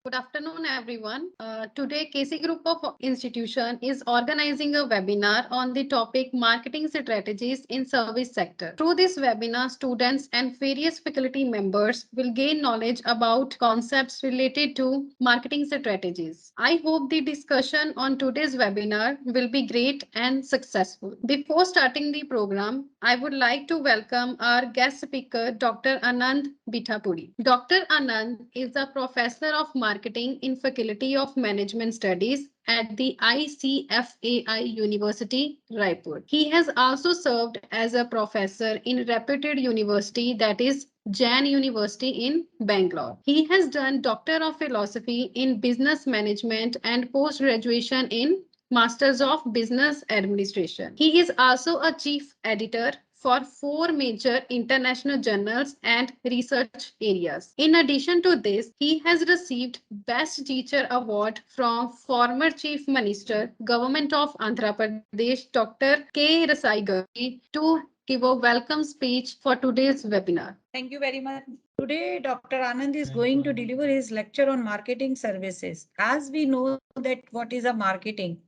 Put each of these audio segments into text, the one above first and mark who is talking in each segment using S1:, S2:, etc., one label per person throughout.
S1: Good afternoon, everyone. Today, KC Group of Institution is organizing a webinar on the topic Marketing Strategies in Service Sector. Through this webinar, students and various faculty members will gain knowledge about concepts related to marketing strategies. I hope the discussion on today's webinar will be great and successful. Before starting the program, I would like to welcome our guest speaker, Dr. Anand Bethapudi. Dr. Anand is a professor of marketing in Faculty of Management Studies at the ICFAI University, Raipur. He has also served as a professor in reputed university, that is Jain University in Bangalore. He has done Doctor of Philosophy in Business Management and post-graduation in Masters of Business Administration. He is also a chief editor for four major international journals and research areas. In addition to this, he has received Best Teacher Award from former Chief Minister, Government of Andhra Pradesh, Dr. K. Rasaigaji, to give a welcome speech for today's webinar.
S2: Thank you very much. Today, Dr. Anand is going to deliver his lecture on marketing services. As we know that what is a marketing,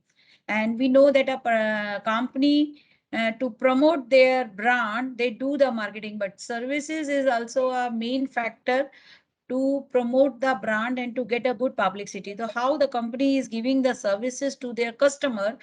S2: and we know that a company to promote their brand, they do the marketing, but services is also a main factor to promote the brand and to get a good publicity. So how the company is giving the services to their customer,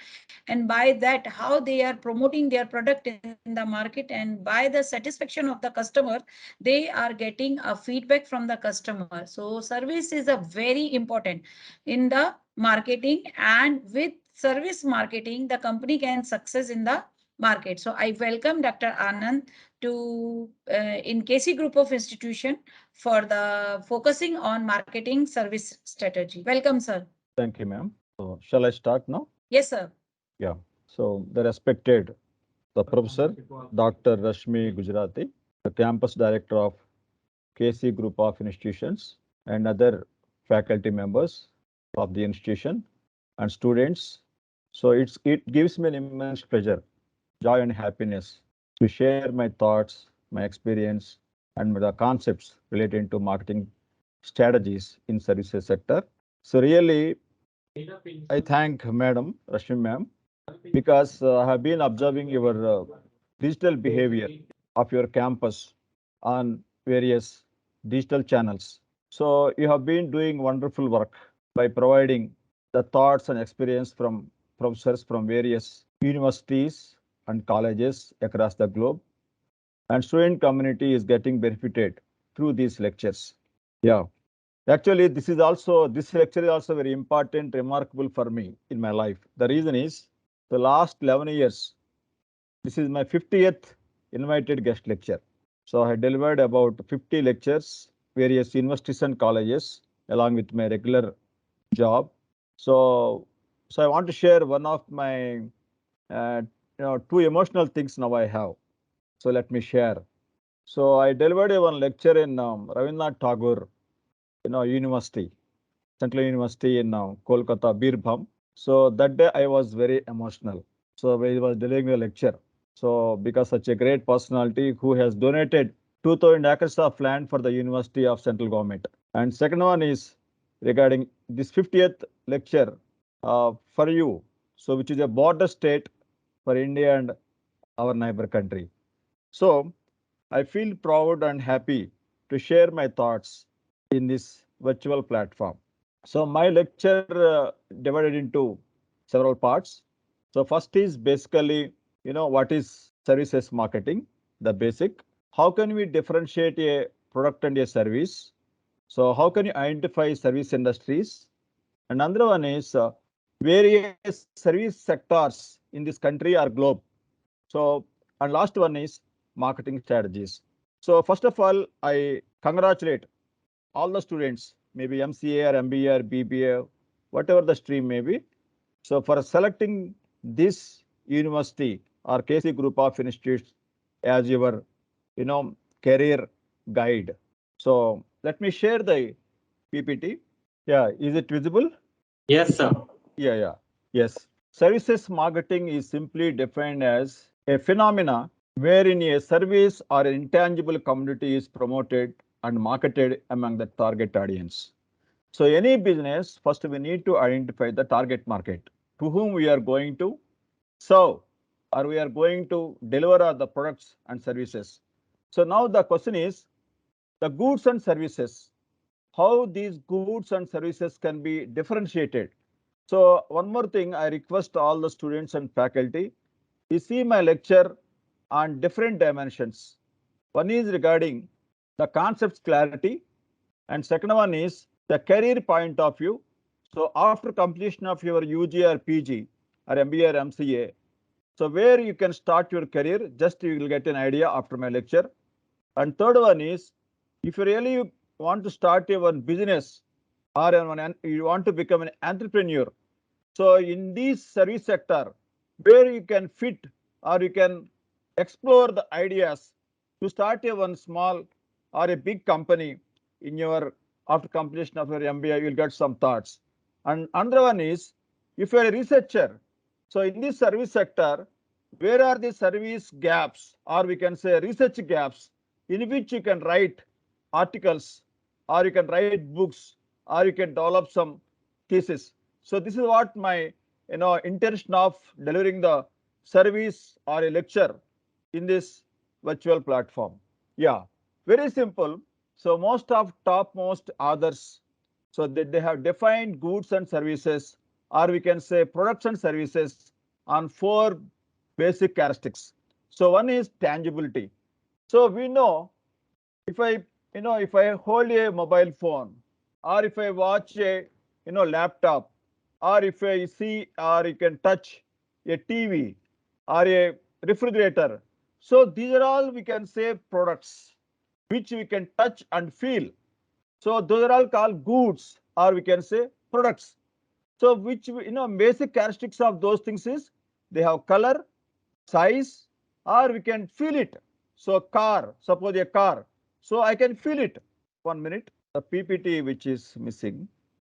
S2: and by that how they are promoting their product in the market, and by the satisfaction of the customer, they are getting a feedback from the customer. So service is a very important in the marketing, and with service marketing the company can success in the market. So I welcome Dr. Anand to in KC Group of Institution for the focusing on marketing service strategy. Welcome, sir.
S3: Thank you, ma'am. So, shall I start now?
S2: Yes, sir.
S3: Yeah. So, the respected, the Professor Dr. Rashmi Gujarati, the campus director of KC Group of Institutions, and other faculty members of the institution and students. So, it gives me an immense pleasure, joy, and happiness to share my thoughts, my experience, and the concepts relating to marketing strategies in services sector. So, really, I thank Madam Rashmi ma'am because I have been observing your digital behavior of your campus on various digital channels. So you have been doing wonderful work by providing the thoughts and experience from professors from various universities and colleges across the globe, and student community is getting benefited through these lectures. Yeah. Actually, this lecture is also very important, remarkable for me in my life. The reason is the last 11 years, this is my 50th invited guest lecture. So I delivered about 50 lectures, various universities and colleges, along with my regular job. So, I want to share one of my two emotional things now I have. So let me share. So I delivered one lecture in Rabindranath Tagore, university, Central University in Kolkata, Birbham. So that day I was very emotional. So I was delivering the lecture. So because such a great personality who has donated 2,000 acres of land for the University of Central Government. And second one is regarding this 50th lecture for you. So which is a border state for India and our neighbor country. So I feel proud and happy to share my thoughts in this virtual platform. So my lecture divided into several parts. So first is basically, what is services marketing, the basic. How can we differentiate a product and a service? So how can you identify service industries? And another one is various service sectors in this country or globe. So, and last one is marketing strategies. So first of all, I congratulate all the students, maybe MCA or MBA or BBA, whatever the stream may be. So for selecting this university or KC Group of Institutes as your, career guide. So let me share the PPT. Yeah, is it visible?
S4: Yes, sir.
S3: Yeah. Yes. Services marketing is simply defined as a phenomena wherein a service or an intangible commodity is promoted and marketed among the target audience. So any business, first we need to identify the target market to whom we are going to serve or we are going to deliver the products and services. So now the question is the goods and services, how these goods and services can be differentiated. So one more thing, I request all the students and faculty, you see my lecture on different dimensions. One is regarding the concepts clarity, and second one is the career point of view. So after completion of your UG or PG or MBA or MCA, so where you can start your career, just you will get an idea after my lecture. And third one is, if you really want to start your own business or you want to become an entrepreneur, so in this service sector, where you can fit or you can explore the ideas to start a one small or a big company in your after completion of your MBA, you'll get some thoughts. And another one is, if you're a researcher, so in this service sector, where are the service gaps or we can say research gaps in which you can write articles or you can write books or you can develop some thesis. So this is what my intention of delivering the service or a lecture in this virtual platform. Yeah, very simple. So most of topmost others, so they have defined goods and services, or we can say products and services on four basic characteristics. So one is tangibility. So we know if I hold a mobile phone or if I watch a laptop or if I see or you can touch a TV or a refrigerator. So these are all we can say products which we can touch and feel. So those are all called goods or we can say products. So which basic characteristics of those things is they have color, size, or we can feel it. So car, suppose a car, so I can feel it. 1 minute, the PPT which is missing.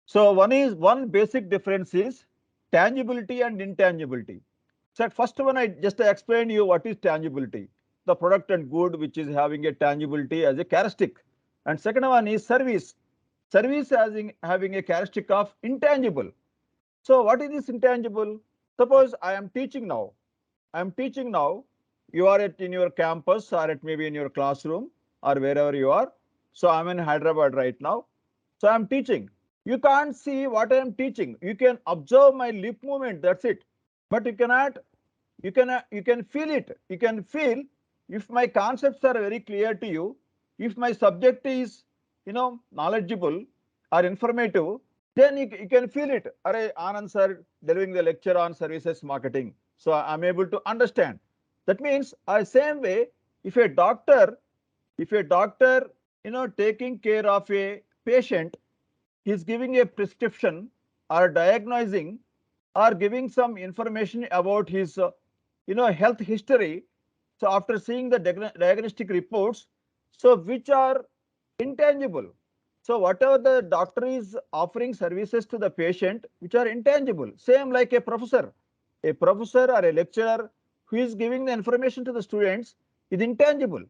S3: So one basic difference is tangibility and intangibility. So first one I just explained you what is tangibility, the product and good which is having a tangibility as a characteristic. And second one is service. Service having a characteristic of intangible. So what is this intangible? Suppose I am teaching now. I am teaching now. You are in your campus or at maybe in your classroom or wherever you are. So I'm in Hyderabad right now. So I'm teaching. You can't see what I am teaching. You can observe my lip movement. That's it. But you cannot. You can feel it. You can feel if my concepts are very clear to you. If my subject is knowledgeable or informative, then you can feel it. Array Anand sir delivering the lecture on services marketing. So I'm able to understand. That means same way, if a doctor, if a doctor, taking care of a patient, he's giving a prescription or diagnosing or giving some information about his health history. So after seeing the diagnostic reports, so which are intangible. So whatever the doctor is offering services to the patient which are intangible, same like a professor or a lecturer who is giving the information to the students is intangible.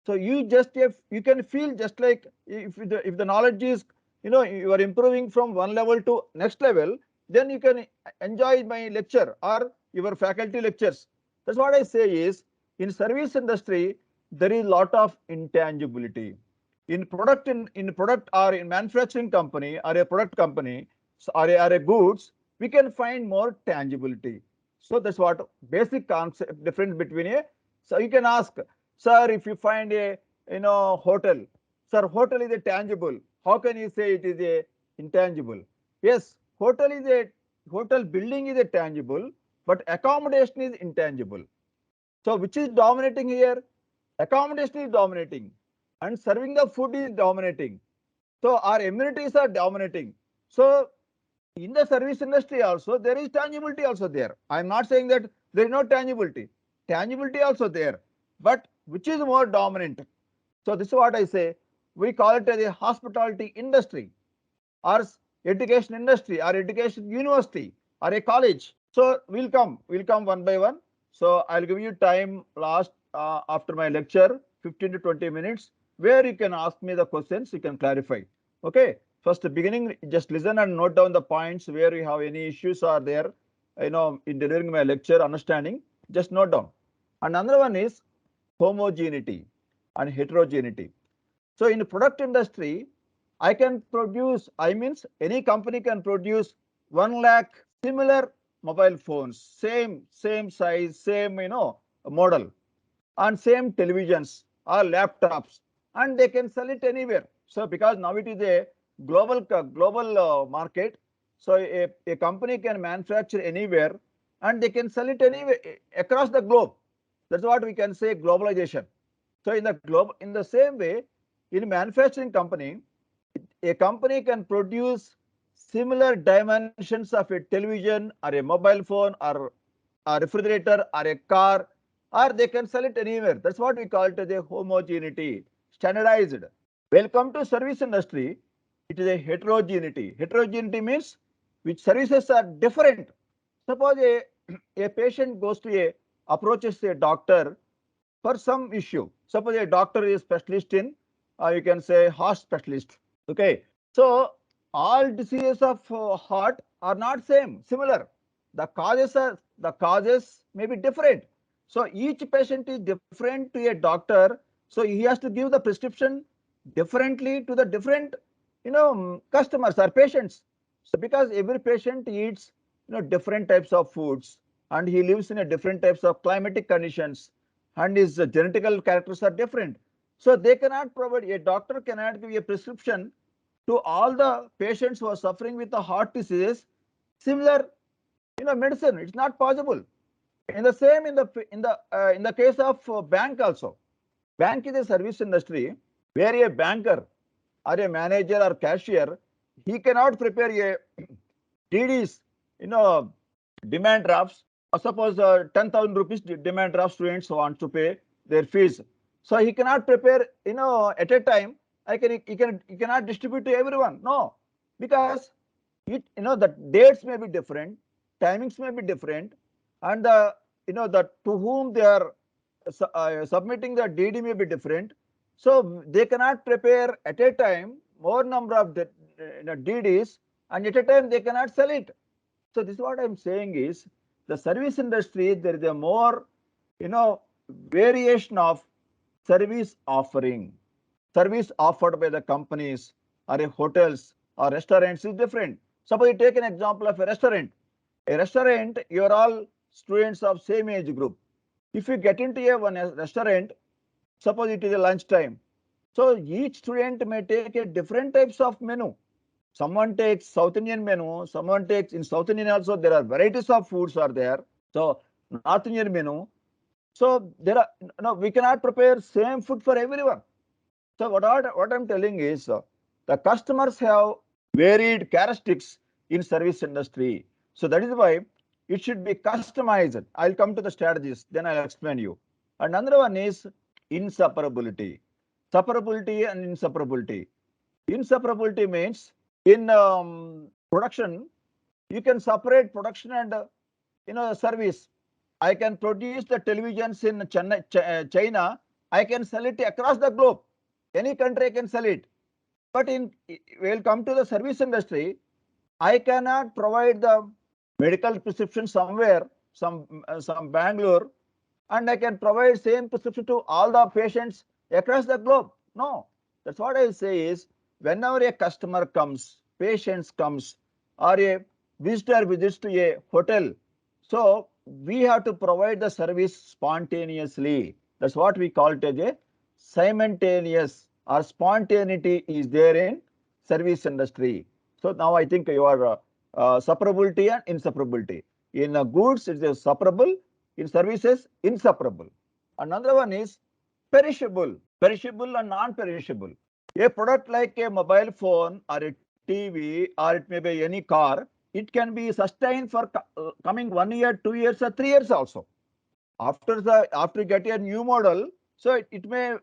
S3: So you just if you can feel just like if the knowledge is you are improving from one level to next level, then you can enjoy my lecture or your faculty lectures. That's what I say is in service industry there is lot of intangibility. In product or in manufacturing company or a product company or a goods, we can find more tangibility. So that's what basic concept difference between a. So you can ask, sir, if you find a hotel, sir, hotel is a tangible. How can you say it is a intangible? Yes, hotel building is a tangible, but accommodation is intangible. So which is dominating here? Accommodation is dominating and serving the food is dominating. So our amenities are dominating. So in the service industry also there is tangibility also there. I am not saying that there is no tangibility. Tangibility also there, but which is more dominant? So this is what I say. We call it as a hospitality industry or education industry or education university or a college. So we'll come one by one. So I'll give you time last after my lecture 15 to 20 minutes where you can ask me the questions, you can clarify. Okay. First, the beginning, just listen and note down the points where you have any issues are there, in delivering my lecture, understanding, just note down. And another one is homogeneity and heterogeneity. So in the product industry, I can produce, I means any company can produce 1 lakh similar mobile phones, same size, same, model, and same televisions or laptops, and they can sell it anywhere. So because now it is a global market, so a company can manufacture anywhere and they can sell it anywhere across the globe. That's what we can say globalization. So in the same way, in manufacturing company, a company can produce similar dimensions of a television or a mobile phone or a refrigerator or a car, or they can sell it anywhere. That's what we call it as a homogeneity, standardized. Welcome to service industry. It is a heterogeneity. Heterogeneity means which services are different. Suppose a patient goes to approaches a doctor for some issue. Suppose a doctor is specialist in, you can say heart specialist. Okay, so all diseases of heart are not similar. The causes may be different. So each patient is different to a doctor. So he has to give the prescription differently to the different, customers or patients. So because every patient eats, different types of foods, and he lives in a different types of climatic conditions, and his genetical characters are different. So they cannot provide, a doctor cannot give a prescription to all the patients who are suffering with the heart diseases similar, medicine. It's not possible. In the same, in the case of bank also. Bank is a service industry where a banker or a manager or cashier, he cannot prepare a DDs, you know, demand drafts. Suppose 10,000 rupees demand draft students want to pay their fees. So he cannot prepare, at a time. He cannot distribute to everyone. No, because the dates may be different, timings may be different, and the to whom they are submitting the DD may be different. So they cannot prepare at a time more number of DDs, and at a time they cannot sell it. So this is what I'm saying is the service industry, there is a more, variation of service offering. Service offered by the companies or hotels or restaurants is different. Suppose you take an example of a restaurant. A restaurant, you are all students of same age group. If you get into one restaurant, suppose it is a lunch time. So each student may take a different types of menu. Someone takes South Indian menu, someone takes, in South Indian also there are varieties of foods are there. So North Indian menu. So there are, we cannot prepare same food for everyone. So what I'm telling is the customers have varied characteristics in service industry. So that is why it should be customized. I'll come to the strategies, then I'll explain you. And another one is inseparability. Separability and inseparability. Inseparability means in production, you can separate production and service. I can produce the televisions in China. I can sell it across the globe. Any country I can sell it. But we'll come to the service industry. I cannot provide the medical prescription somewhere, some Bangalore, and I can provide same prescription to all the patients across the globe. No, that's what I say is whenever a customer comes, patients comes, or a visitor visits to a hotel, so we have to provide the service spontaneously. That's what we call it as a simultaneous or spontaneity is there in service industry. So now I think you are separability and inseparability. In goods, it is separable. In services, inseparable. Another one is perishable, perishable and non-perishable. A product like a mobile phone or a TV or it may be any car, it can be sustained for coming 1 year, 2 years or 3 years also. After you get a new model, so it may,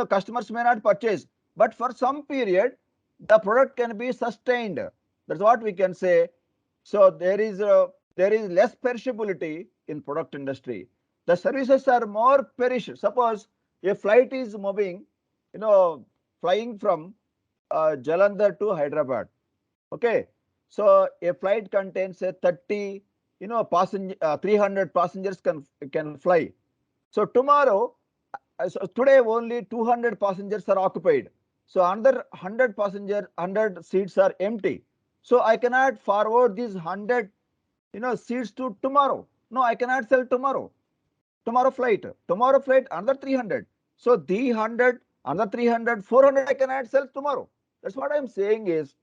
S3: customers may not purchase, but for some period the product can be sustained. That's what we can say. So there is less perishability in product industry. The services are more perish. Suppose a flight is moving, flying from Jalandhar to Hyderabad. Okay, so a flight contains a 30, passenger 300 passengers can fly. So tomorrow, so today only 200 passengers are occupied. So another 100 passenger, 100 seats are empty. So I cannot forward these 100, seats to tomorrow. No, I cannot sell tomorrow. Tomorrow flight, another 300. So the 100, another 300, 400 I cannot sell tomorrow. That's what I'm saying is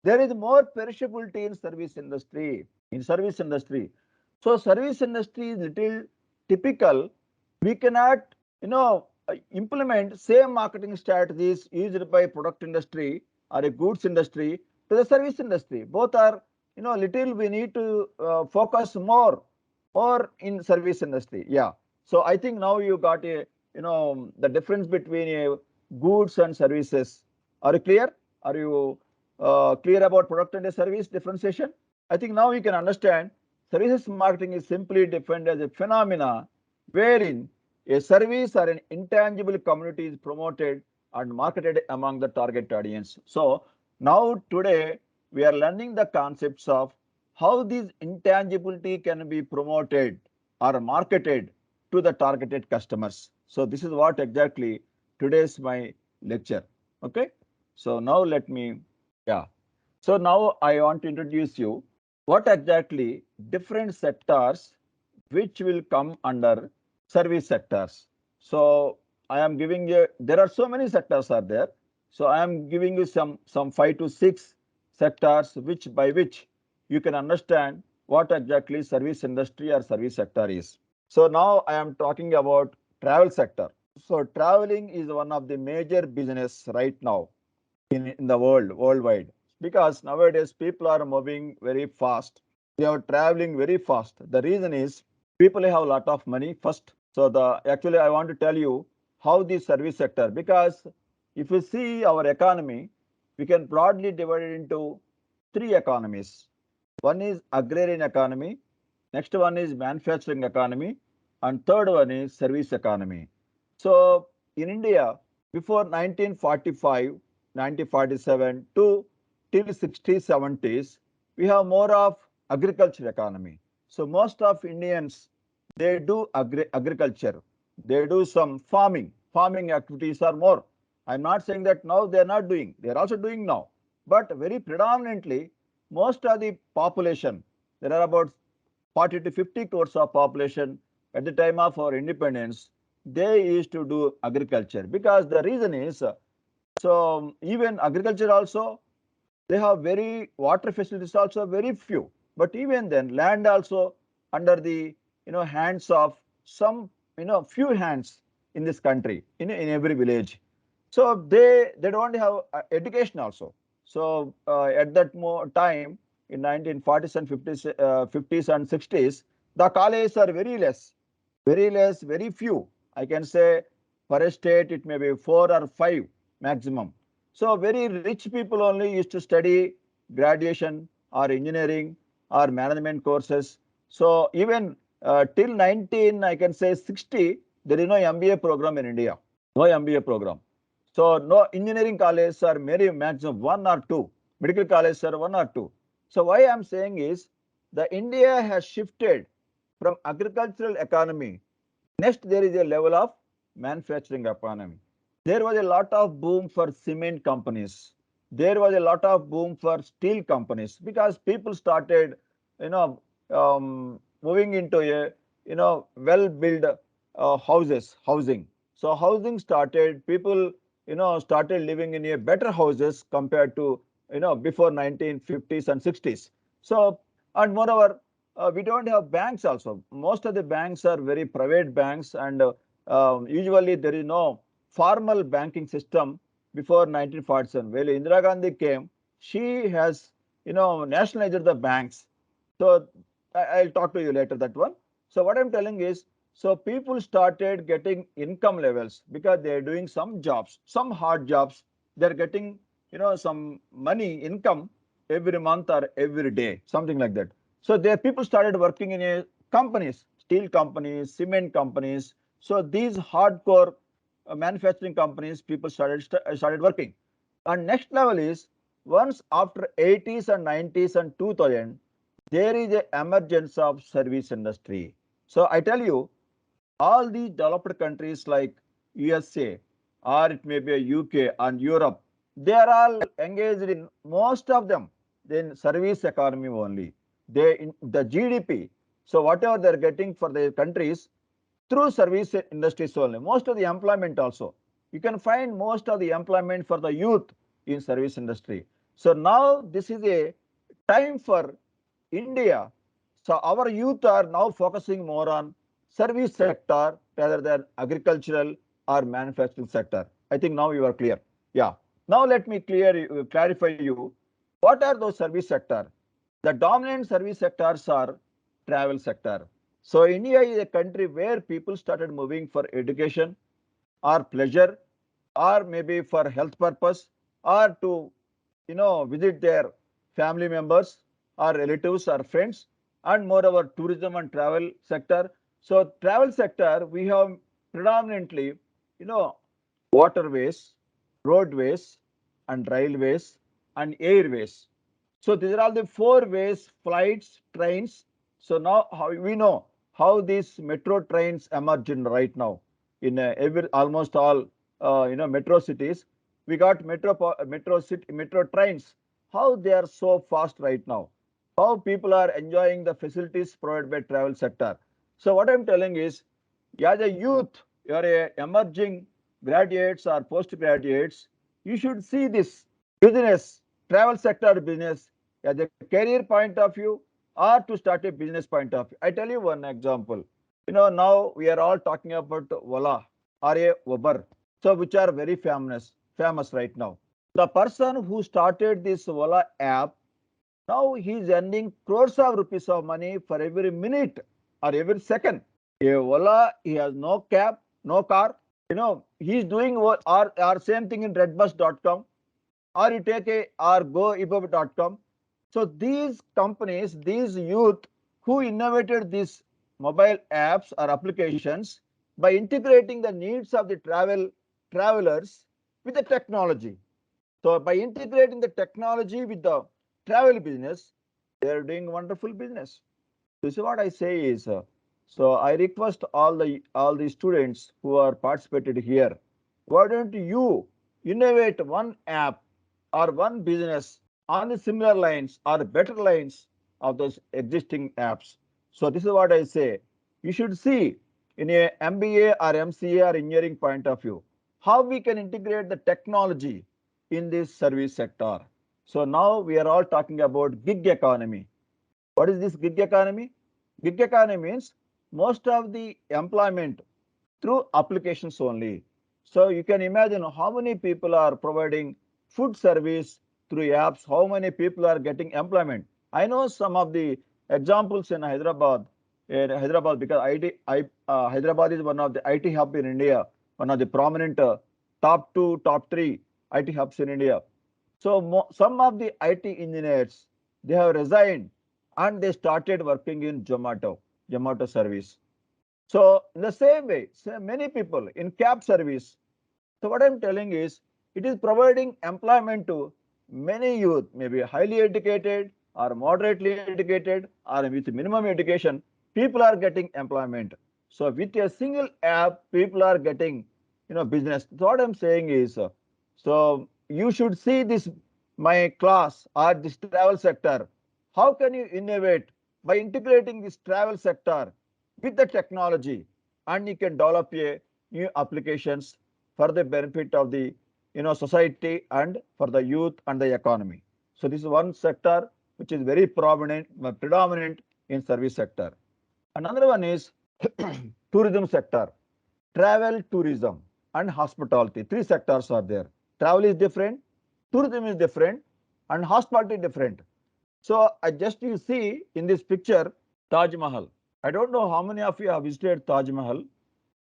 S3: there is more perishability in service industry. So service industry is little typical. We cannot, implement same marketing strategies used by product industry or a goods industry to the service industry. Both are, little we need to focus more in service industry. Yeah. So I think now you got a, the difference between a goods and services. Are you clear? Are you clear about product and a service differentiation? I think now you can understand services marketing is simply defined as a phenomena wherein a service or an intangible community is promoted and marketed among the target audience. So now today we are learning the concepts of how this intangibility can be promoted or marketed to the targeted customers. So this is what exactly today's my lecture. Okay. So now let me, yeah. So now I want to introduce you what exactly different sectors which will come under service sectors. So I am giving you, there are so many sectors are there. So I am giving you some 5 to 6 sectors which by which you can understand what exactly service industry or service sector is. So now I am talking about travel sector. So traveling is one of the major business right now in the worldwide, because nowadays people are moving very fast. They are traveling very fast. The reason is people have a lot of money first. So the actually I want to tell you how the service sector, because if you see our economy, we can broadly divide it into 3 economies. One is agrarian economy, next one is manufacturing economy, and third one is service economy. So in India, before 1945, 1947 to till 60s, 70s, we have more of agriculture economy. So most of Indians, they do agriculture. They do some farming. Farming activities are more. I'm not saying that now they are not doing. They are also doing now. But very predominantly, most of the population, there are about 40 to 50 crores of population at the time of our independence, they used to do agriculture, because the reason is, so even agriculture also, they have very water facilities also very few, but even then land also under the hands of some few hands in this country, in every village. So they don't have education also. So at that time in 1940s and 50s, 50s and 60s, the colleges are very less, very few. I can say for a state it may be 4 or 5 maximum. So very rich people only used to study graduation or engineering or management courses. So even till 19, I can say 60, there is no MBA program in India. No MBA program. So no engineering colleges are maybe maximum 1 or 2. Medical colleges are 1 or 2. So why I am saying is the India has shifted from agricultural economy. Next, there is a level of manufacturing economy. There was a lot of boom for cement companies. There was a lot of boom for steel companies, because people started, moving into a, well-built housing. So housing started, people, started living in a better houses compared to, before 1950s and 60s. So, and moreover, we don't have banks also. Most of the banks are very private banks, and usually there is no formal banking system before 1947. When Indira Gandhi came, she has, nationalized the banks. So I'll talk to you later that one. So what I'm telling is, so people started getting income levels because they're doing some jobs, some hard jobs. They're getting, some money income every month or every day, something like that. So there people started working in a companies, steel companies, cement companies. So these hardcore manufacturing companies, people started working. And next level is once after 80s and 90s and 2000, there is a emergence of service industry. So I tell you, all these developed countries like USA or it may be a UK and Europe, they are all engaged in most of them in service economy only. They in the GDP. So whatever they are getting for their countries through service industries only. Most of the employment also. You can find most of the employment for the youth in service industry. So now this is a time for India. So our youth are now focusing more on service sector rather than agricultural or manufacturing sector. I think now you are clear. Yeah. Now let me clarify you. What are those service sector? The dominant service sectors are travel sector. So India is a country where people started moving for education or pleasure or maybe for health purpose or to visit their family members or relatives or friends, and moreover tourism and travel sector. So travel sector we have predominantly you know waterways, roadways and railways and airways. So these are all the four ways flights, trains. So now how we know how these metro trains emerge in right now in every almost all metro cities. We got metro trains. How they are so fast right now? How people are enjoying the facilities provided by travel sector? So what I'm telling is, as a youth, you are a emerging graduates or post graduates, you should see this business, travel sector business as a career point of view or to start a business point of view. I tell you one example. Now we are all talking about Ola or a Uber, so which are very famous right now. The person who started this Ola app, now he is earning crores of rupees of money for every minute or every second. A Ola, he has no cab, no car. He is doing or same thing in redbus.com, or you take a or goebook.com. So these companies, these youth who innovated these mobile apps or applications by integrating the needs of the travelers with the technology. So by integrating the technology with the travel business, they are doing wonderful business. This is what I say is, so I request all the students who are participated here, why don't you innovate one app or one business on the similar lines or better lines of those existing apps? So this is what I say. You should see in a MBA or MCA or engineering point of view how we can integrate the technology in this service sector. So now we are all talking about gig economy. What is this gig economy? Gig economy means most of the employment through applications only. So you can imagine how many people are providing food service through apps, how many people are getting employment. I know some of the examples in Hyderabad. In Hyderabad, because Hyderabad is one of the IT hub in India, one of the prominent top two, top three IT hubs in India. So some of the IT engineers, they have resigned and they started working in Zomato service. So in the same way, many people in cab service. So what I'm telling is, it is providing employment to many youth, maybe highly educated or moderately educated or with minimum education. People are getting employment. So with a single app, people are getting, business. So what I'm saying is, so you should see this my class or this travel sector. How can you innovate by integrating this travel sector with the technology, and you can develop a new applications for the benefit of the society and for the youth and the economy. So this is one sector which is very predominant in service sector. Another one is tourism sector, travel, tourism and hospitality. Three sectors are there. Travel is different, tourism is different and hospitality different. So I just you see in this picture Taj Mahal. I don't know how many of you have visited Taj Mahal.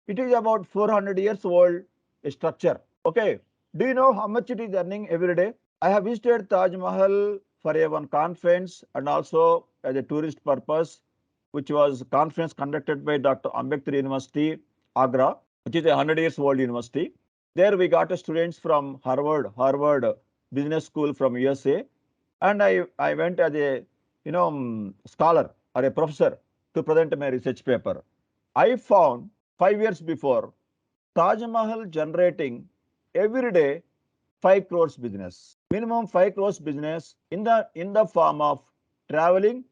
S3: It is about 400 years old structure. Okay. Do you know how much it is earning every day? I have visited Taj Mahal for a one conference and also as a tourist purpose, which was a conference conducted by Dr. Ambedkar University, Agra, which is a 100 years old university. There we got students from Harvard, business school from USA, and I went as a scholar or a professor to present my research paper. I found 5 years before Taj Mahal generating every day 5 crores business, minimum 5 crores business in the form of traveling,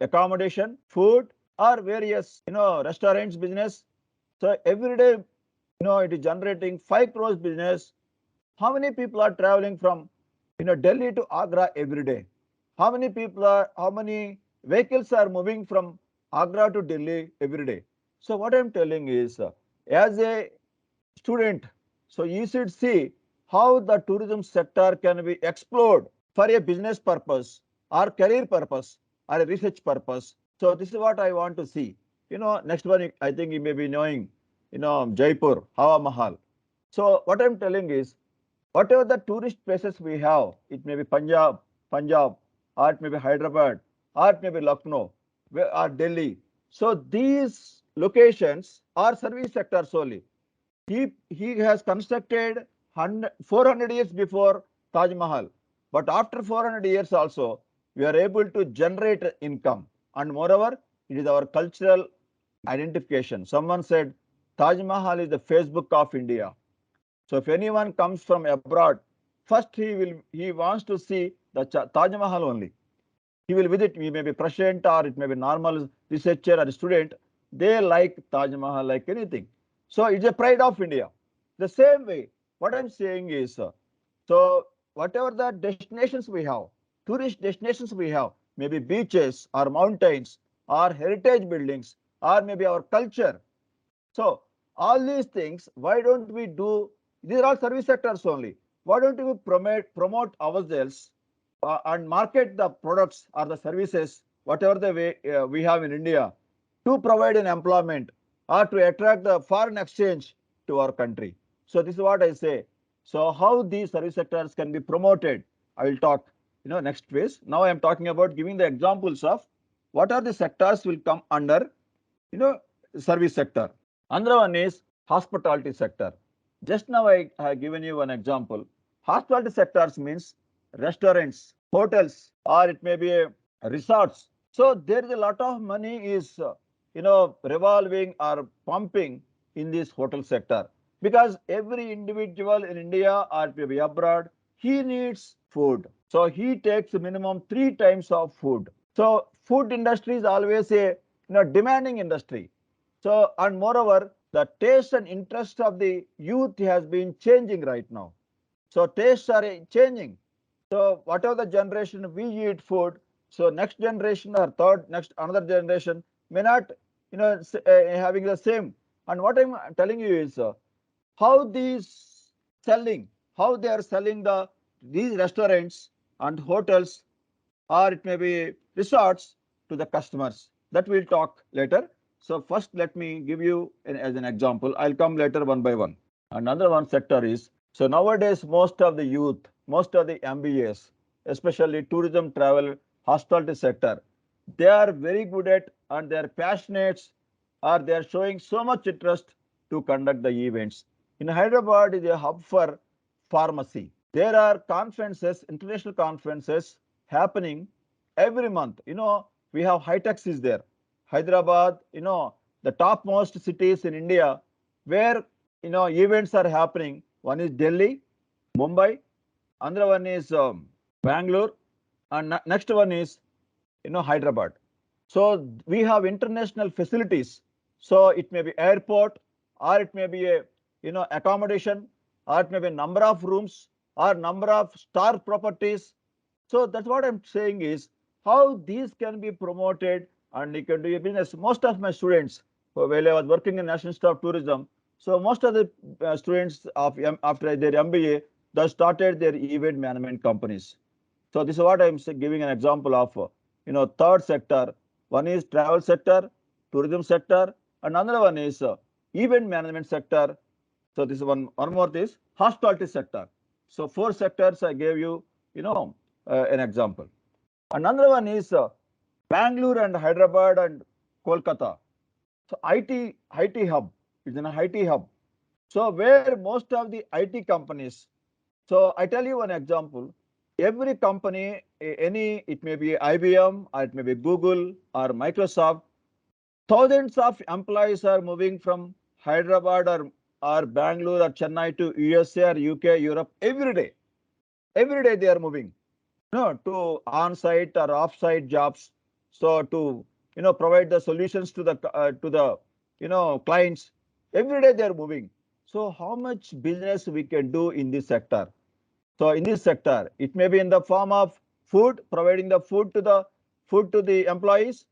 S3: accommodation, food, or various restaurants business. So every day it is generating 5 crores business. How many people are traveling from Delhi to Agra every day? How many vehicles are moving from Agra to Delhi every day? So what I'm telling is, as a student, so you should see how the tourism sector can be explored for a business purpose or career purpose or a research purpose. So this is what I want to see. Next one, I think you may be knowing, Jaipur, Hawa Mahal. So what I'm telling is, whatever the tourist places we have, it may be Punjab, or it may be Hyderabad, or it may be Lucknow, or Delhi. So these locations are service sectors only. He has constructed 400 years before Taj Mahal, but after 400 years also, we are able to generate income, and moreover, it is our cultural identification. Someone said Taj Mahal is the Facebook of India. So if anyone comes from abroad, first he wants to see the Taj Mahal only. He will visit. He may be prescient or it may be normal researcher or student. They like Taj Mahal like anything. So it's a pride of India. The same way, what I'm saying is, so whatever the destinations we have, tourist destinations we have, maybe beaches or mountains or heritage buildings or maybe our culture. So all these things, why don't we do? These are all service sectors only. Why don't we promote ourselves and market the products or the services, whatever the way we have in India, to provide an employment or to attract the foreign exchange to our country. So this is what I say. So how these service sectors can be promoted, I will talk next phase. Now I am talking about giving the examples of what are the sectors will come under you know service sector. Another one is hospitality sector. Just now I have given you one example. Hospitality sectors means restaurants, hotels, or it may be a resorts. So there is a lot of money is revolving or pumping in this hotel sector, because every individual in India or maybe abroad, he needs food. So he takes minimum 3 times of food. So food industry is always a demanding industry. So, and moreover, the taste and interest of the youth has been changing right now. So tastes are changing. So whatever the generation we eat food, so next generation or third, next another generation may not, having the same. And what I'm telling you is how these selling, how they are selling these restaurants and hotels, or it may be resorts to the customers. That we'll talk later. So first, let me give you as an example. I'll come later one by one. Another one sector is, so nowadays most of the youth, most of the MBAs, especially tourism, travel, hospitality sector, they are very good at and they are passionate, or they are showing so much interest to conduct the events. In Hyderabad is a hub for pharmacy. There are conferences, international conferences happening every month. We have high-techs is there. Hyderabad, the topmost cities in India where events are happening. One is Delhi, Mumbai, another one is Bangalore, and next one is Hyderabad. So we have international facilities. So it may be airport, or it may be a accommodation, or it may be a number of rooms, or number of star properties. So that's what I'm saying is how these can be promoted and you can do a business. Most of my students, while I was working in National Institute of Tourism, so most of the students of after their MBA, they started their event management companies. So this is what I'm giving an example of. Third sector. One is travel sector, tourism sector, and another one is event management sector. So this is one more is hospitality sector. So 4 sectors I gave you, an example. Another one is Bangalore and Hyderabad and Kolkata. So IT hub is an IT hub. So where most of the IT companies. So I tell you one example. every company, it may be IBM or it may be Google or Microsoft, thousands of employees are moving from Hyderabad or Bangalore or Chennai to USA or UK, Europe every day. Every day they are moving, to on-site or off-site jobs. So to, provide the solutions to the clients. Every day they are moving. So how much business we can do in this sector? So in this sector, it may be in the form of food, providing the food to the employees.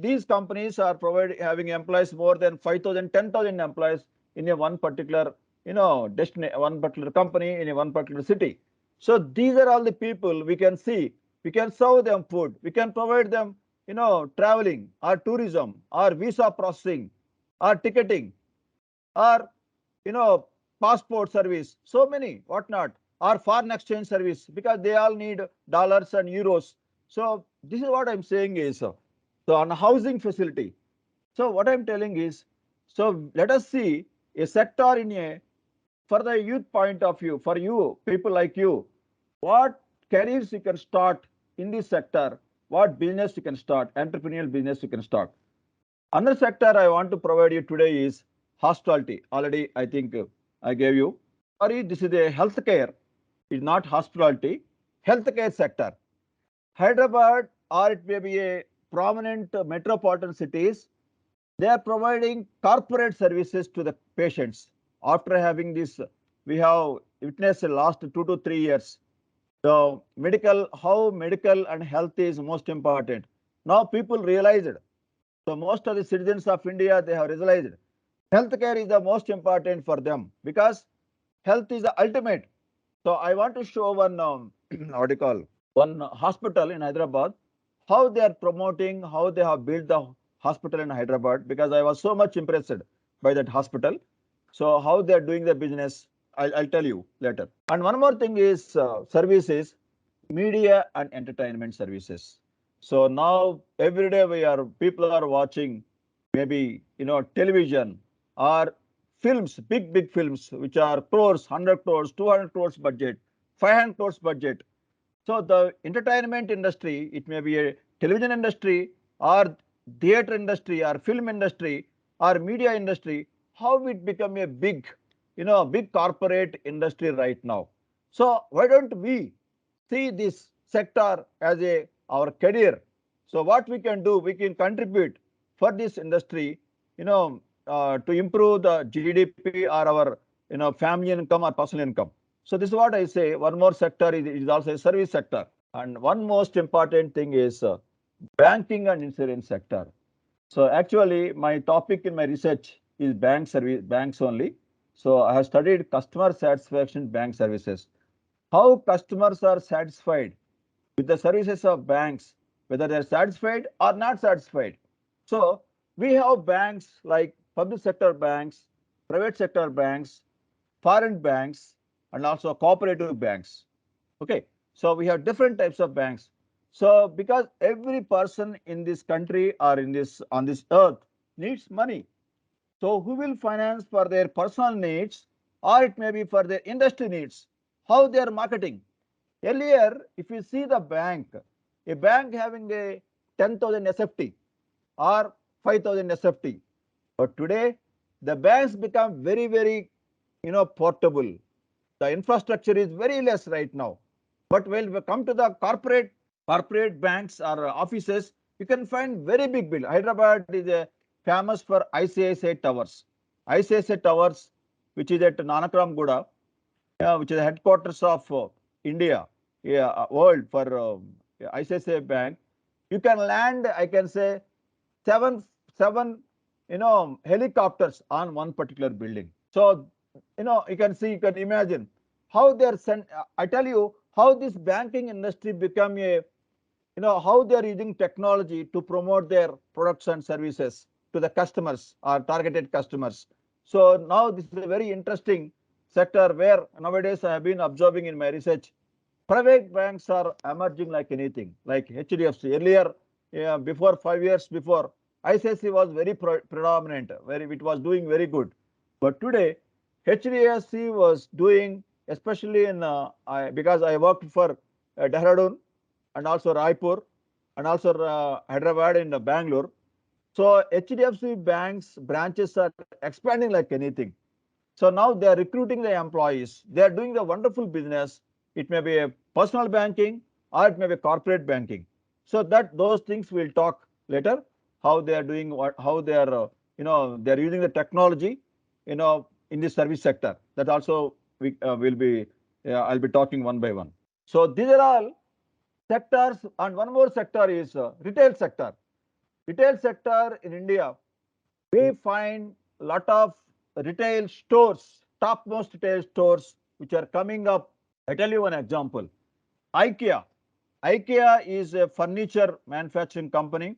S3: These companies are having employees more than 5,000, 10,000 employees in a one particular, one particular company in a one particular city. So these are all the people we can see. We can serve them food. We can provide them, traveling or tourism or visa processing or ticketing or passport service, so many whatnot, or foreign exchange service, because they all need dollars and euros. So this is what I'm saying is, so on housing facility. So what I'm telling is, so let us see a sector in a, for the youth point of view, for you people like you, what careers you can start in this sector, what business you can start, entrepreneurial business you can start. Another sector I want to provide you today is hospitality. Already, I think I gave you. Sorry, this is a healthcare. It's not hospitality. Healthcare sector. Hyderabad, or it may be a prominent metropolitan cities, they are providing corporate services to the patients. After having this, we have witnessed the last 2 to 3 years. So how medical and health is most important. Now people realize it. So most of the citizens of India, they have realized healthcare is the most important for them, because health is the ultimate. So I want to show one, what do you call, one hospital in Hyderabad, how they are promoting, how they have built the hospital in Hyderabad, because I was so much impressed by that hospital. So how they are doing the business, I'll tell you later. And one more thing is services, media and entertainment services. So now every day people are watching maybe television or films, big films, which are crores, 100 crores, 200 crores budget, 500 crores budget. So the entertainment industry, it may be a television industry or theater industry or film industry or media industry, how it become a big corporate industry right now. So why don't we see this sector as our career? So what we can do, we can contribute for this industry, to improve the GDP or our family income or personal income. So this is what I say. One more sector is also a service sector. And one most important thing is banking and insurance sector. So actually my topic in my research is banks only. So I have studied customer satisfaction bank services. How customers are satisfied with the services of banks, whether they are satisfied or not satisfied. So we have banks like public sector banks, private sector banks, foreign banks, and also cooperative banks. Okay, so we have different types of banks. So because every person in this country or on this earth needs money, so who will finance for their personal needs, or it may be for their industry needs? How they are marketing? Earlier, if you see a bank having a 10,000 SFT or 5,000 SFT, but today the banks become very portable. The infrastructure is very less right now. But when we come to the corporate banks or offices, you can find very big bill. Hyderabad is famous for ICICI Towers. ICICI Towers, which is at Nanakram Guda, which is the headquarters of India, world for ICICI Bank. You can land, I can say, seven helicopters on one particular building. So you can see, you can imagine how they are sent. I tell you how this banking industry become how they are using technology to promote their products and services to the customers or targeted customers. So now this is a very interesting sector where nowadays I have been observing in my research. Private banks are emerging like anything, like HDFC. Earlier, before 5 years before, ICICI was very predominant, it was doing very good. But today, HDFC was doing especially in because I worked for Dehradun and also Raipur and also Hyderabad and Bangalore. So HDFC Bank's branches are expanding like anything. So now they are recruiting the employees. They are doing the wonderful business. It may be a personal banking or it may be corporate banking. So that those things we'll talk later. How they are doing, what, how they are, they are using the technology, in the service sector. That also we will be. I'll be talking one by one. So these are all sectors, and one more sector is retail sector. Retail sector in India, we find a lot of retail stores, topmost retail stores, which are coming up. I tell you one example. IKEA. IKEA is a furniture manufacturing company.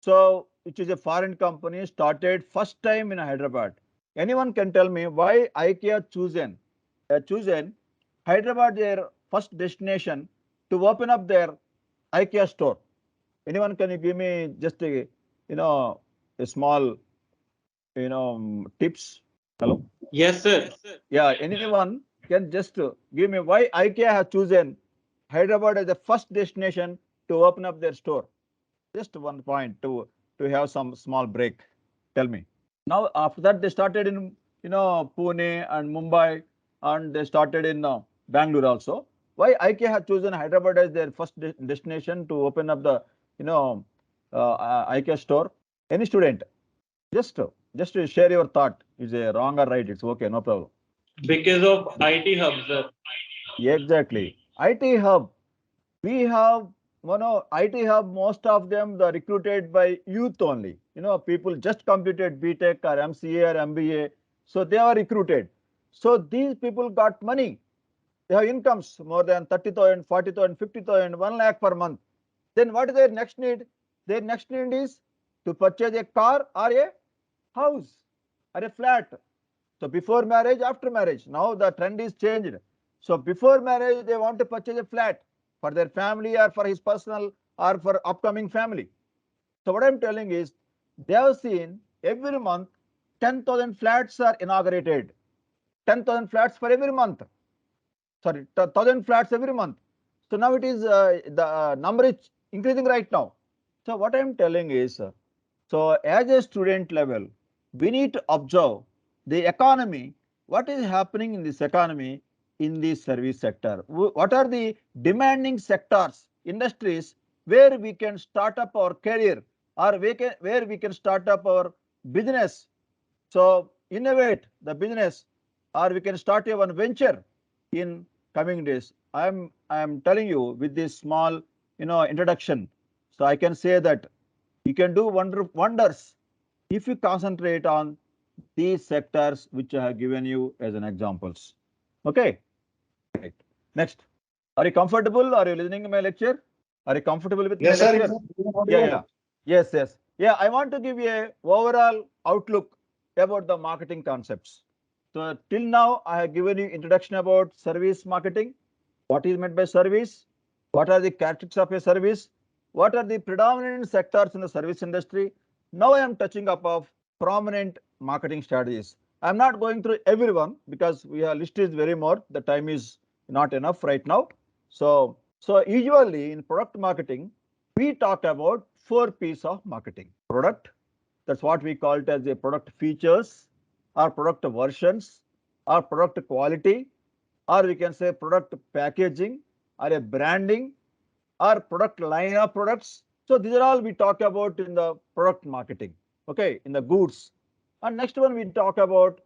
S3: So, which is a foreign company, started first time in Hyderabad. Anyone can tell me why IKEA chosen? They chosen Hyderabad their first destination to open up their IKEA store. Anyone can you give me just a a small tips? Hello?
S4: Yes, sir.
S3: Yeah, anyone can just give me why IKEA has chosen Hyderabad as the first destination to open up their store. Just one point to have some small break. Tell me. Now after that they started in Pune and Mumbai, and they started in Bangalore also. Why IKEA has chosen Hyderabad as their first destination to open up the you know IKEA store? Any student? Just just to share your thought. Is a wrong or right? It's okay, no problem.
S4: Because of IT hub, sir.
S3: Yeah, exactly. IT hub. We have IT hub. Most of them the recruited by youth only. People just completed BTech or MCA or MBA, so they are recruited. So these people got money. They have incomes more than 30,000, 40,000, 50,000, 1 lakh per month. Then what is their next need? Their next need is to purchase a car or a house or a flat. So before marriage, after marriage, now the trend is changed. So before marriage, they want to purchase a flat for their family or for his personal or for upcoming family. So what I'm telling is, they have seen every month 10,000 flats are inaugurated. 10,000 flats for every month. Sorry, 1,000 flats every month. So now it is the number is increasing right now. So what I'm telling is, so as a student level, we need to observe the economy, what is happening in this economy in the service sector. What are the demanding sectors, industries where we can start up our career, or where we can start up our business. So innovate the business, or we can start a one venture in coming days. I am telling you with this small introduction. So I can say that you can do wonders if you concentrate on these sectors which I have given you as an examples. Okay. Right. Next. Are you comfortable? Are you listening to my lecture? Are you comfortable with my
S4: Yes, sir.
S3: lecture? Yeah, yeah. Yes, yes. Yeah, I want to give you a overall outlook about the marketing concepts. So till now, I have given you introduction about service marketing. What is meant by service? What are the characteristics of a service? What are the predominant sectors in the service industry? Now I am touching up of prominent marketing strategies. I am not going through everyone because we have list is very more. The time is not enough right now. So usually in product marketing, we talk about 4 P's of marketing. Product, that's what we call it as a product features or product versions or product quality, or we can say product packaging or a branding or product line of products. So these are all we talk about in the product marketing, okay, in the goods. And next one we talk about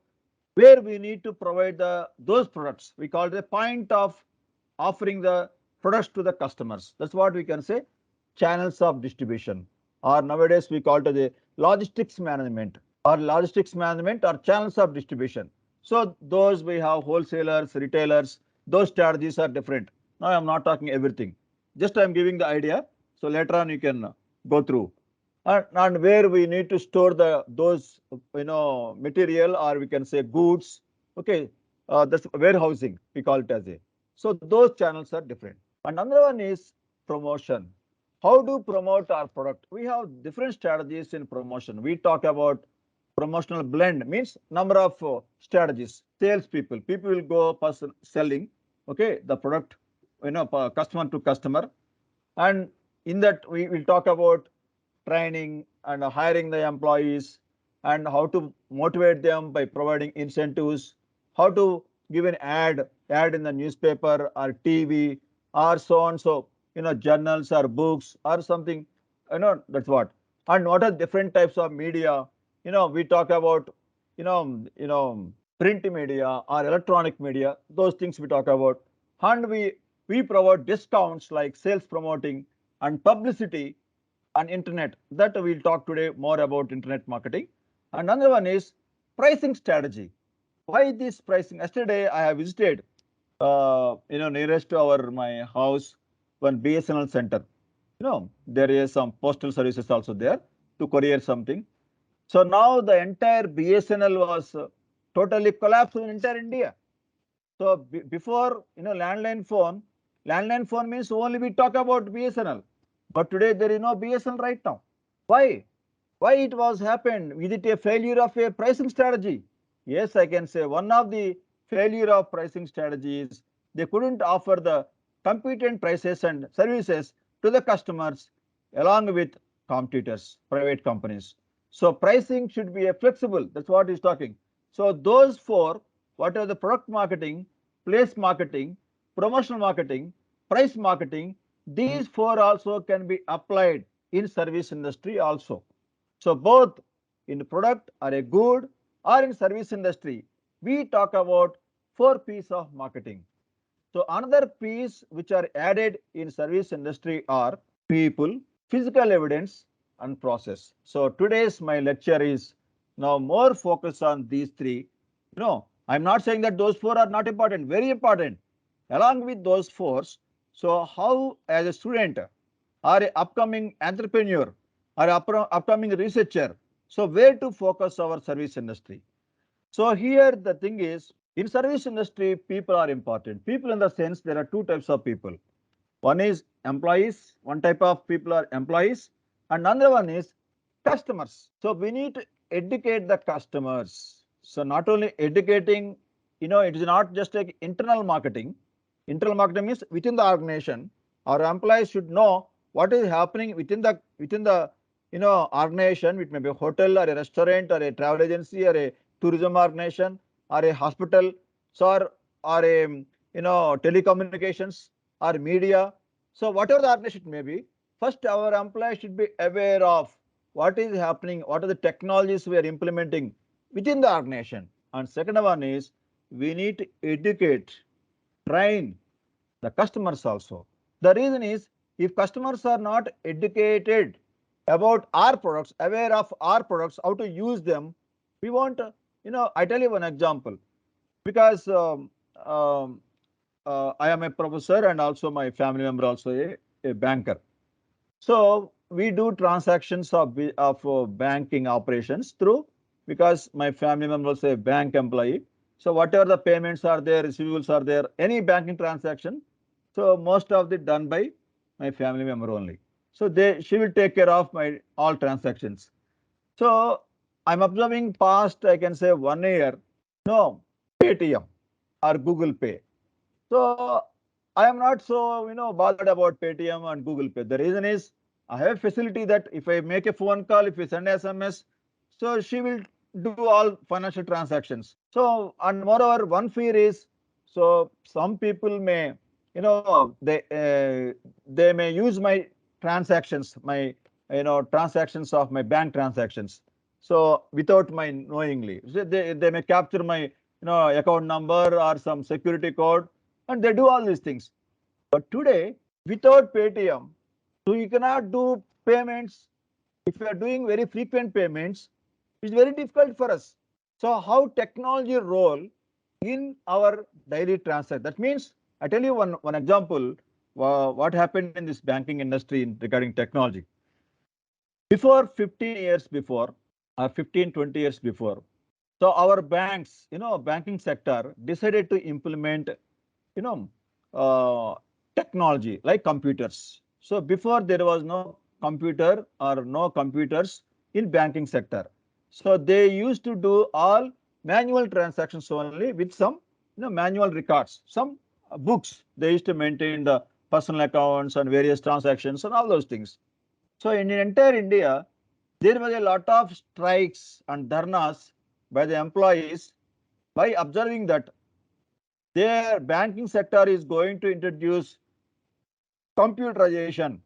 S3: where we need to provide those products. We call it the point of offering the products to the customers. That's what we can say, channels of distribution, or nowadays we call it the logistics management or channels of distribution. So those we have wholesalers, retailers, those strategies are different. Now I'm not talking everything, just I'm giving the idea. So later on you can go through. And where we need to store those material, or we can say goods. Okay, that's warehousing, we call it as a. So those channels are different. And another one is promotion. How to promote our product? We have different strategies in promotion. We talk about Promotional blend means number of strategies. Sales people will go person selling, okay, the product, customer to customer, and in that we will talk about training and hiring the employees and how to motivate them by providing incentives, how to give an ad in the newspaper or TV or so on. So, journals or books or something, that's what. And what are different types of media? We talk about, print media or electronic media, those things we talk about. And we provide discounts like sales promoting and publicity on internet. That we'll talk today more about internet marketing. Another one is pricing strategy. Why this pricing? Yesterday I have visited, nearest to my house, one BSNL center. There is some postal services also there to courier something. So now the entire BSNL was totally collapsed in entire India. So before, landline phone means only we talk about BSNL. But today there is no BSNL right now. Why? Why it was happened? Is it a failure of a pricing strategy? Yes, I can say one of the failure of pricing strategies, they couldn't offer the competent prices and services to the customers along with competitors, private companies. So pricing should be a flexible. That's what he's talking. So those four, what are the product marketing, place marketing, promotional marketing, price marketing, these four also can be applied in service industry also. So both in product or a good or in service industry, we talk about 4 P's of marketing. So another piece which are added in service industry are people, physical evidence and process. So today's my lecture is now more focused on these three. I'm not saying that those four are not important, very important. Along with those four, so how as a student or a upcoming entrepreneur or upcoming researcher, so where to focus our service industry? So here the thing is, in service industry, people are important. People in the sense there are two types of people. One is employees, one type of people are employees, and another one is customers. So we need to educate the customers. So not only educating, it is not just like internal marketing. Internal marketing means within the organization, our employees should know what is happening within the organization. It may be a hotel or a restaurant or a travel agency or a tourism organization or a hospital, so or a telecommunications or media. So whatever the organization may be, first our employees should be aware of what is happening, what are the technologies we are implementing within the organization. And second one is we need to educate, train the customers also. The reason is if customers are not educated about our products, aware of our products, how to use them, we want, I tell you one example, because I am a professor and also my family member also a banker. So we do transactions of banking operations through, because my family member is a bank employee. So whatever the payments are there, receivables are there, any banking transaction, so most of it done by my family member only. So she will take care of my all transactions. So I'm observing past, I can say 1 year, no Paytm or Google Pay. So I am not so bothered about Paytm and Google Pay. The reason is I have a facility that if I make a phone call, if I send SMS, so she will do all financial transactions. So and moreover, one fear is, so some people may they may use my transactions, my transactions of my bank transactions. So without my knowingly, so they may capture my account number or some security code, and they do all these things. But today, without Paytm, so you cannot do payments. If you are doing very frequent payments, it's very difficult for us. So how technology role in our daily transaction? That means I tell you one example. What happened in this banking industry regarding technology? Before 15 years before, or 15, 20 years before, so our banks, banking sector decided to implement, you know, uh, technology like computers. So before there was no computer or no computers in banking sector. So they used to do all manual transactions only with some manual records, some books. They used to maintain the personal accounts and various transactions and all those things. So in entire India, there was a lot of strikes and dharnas by the employees by observing that their banking sector is going to introduce computerization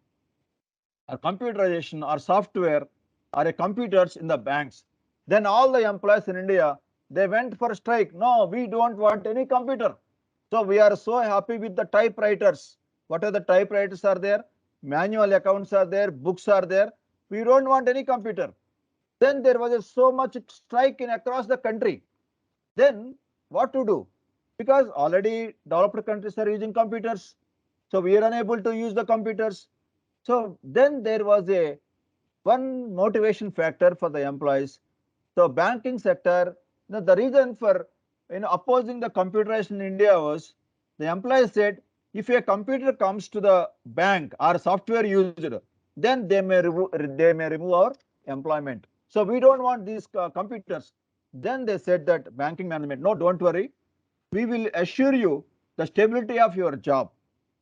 S3: or software or a computers in the banks. Then all the employees in India, they went for strike. No, we don't want any computer. So we are so happy with the typewriters. What are the typewriters are there? Manual accounts are there, books are there. We don't want any computer. Then there was so much strike in across the country. Then what to do? Because already developed countries are using computers. So we are unable to use the computers. So then there was a one motivation factor for the employees. So banking sector, the reason for opposing the computerization in India was the employees said if a computer comes to the bank or software used, then they may remove our employment. So we don't want these computers. Then they said that banking management, no, don't worry, we will assure you the stability of your job.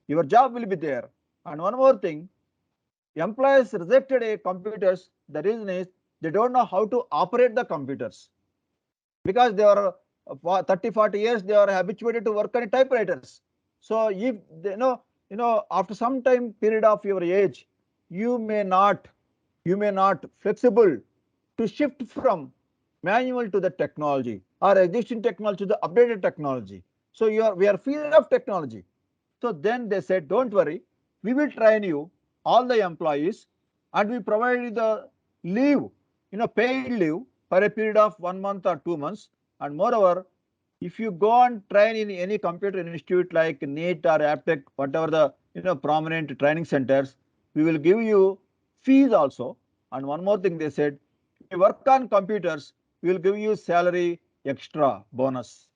S3: Your job will be there. And one more thing, employees rejected a computers. The reason is they don't know how to operate the computers because they are for 30-40 years they are habituated to work on typewriters. So if they after some time period of your age, you may not flexible to shift from manual to the technology or existing technology to the updated technology. So we are fear of technology. So then they said, don't worry, we will train you, all the employees, and we provide you the leave, paid leave for a period of 1 month or 2 months. And moreover, if you go and train in any computer institute like NEET or APTEC, whatever the prominent training centers, we will give you fees also. And one more thing they said, if you work on computers, we will give you salary extra bonus.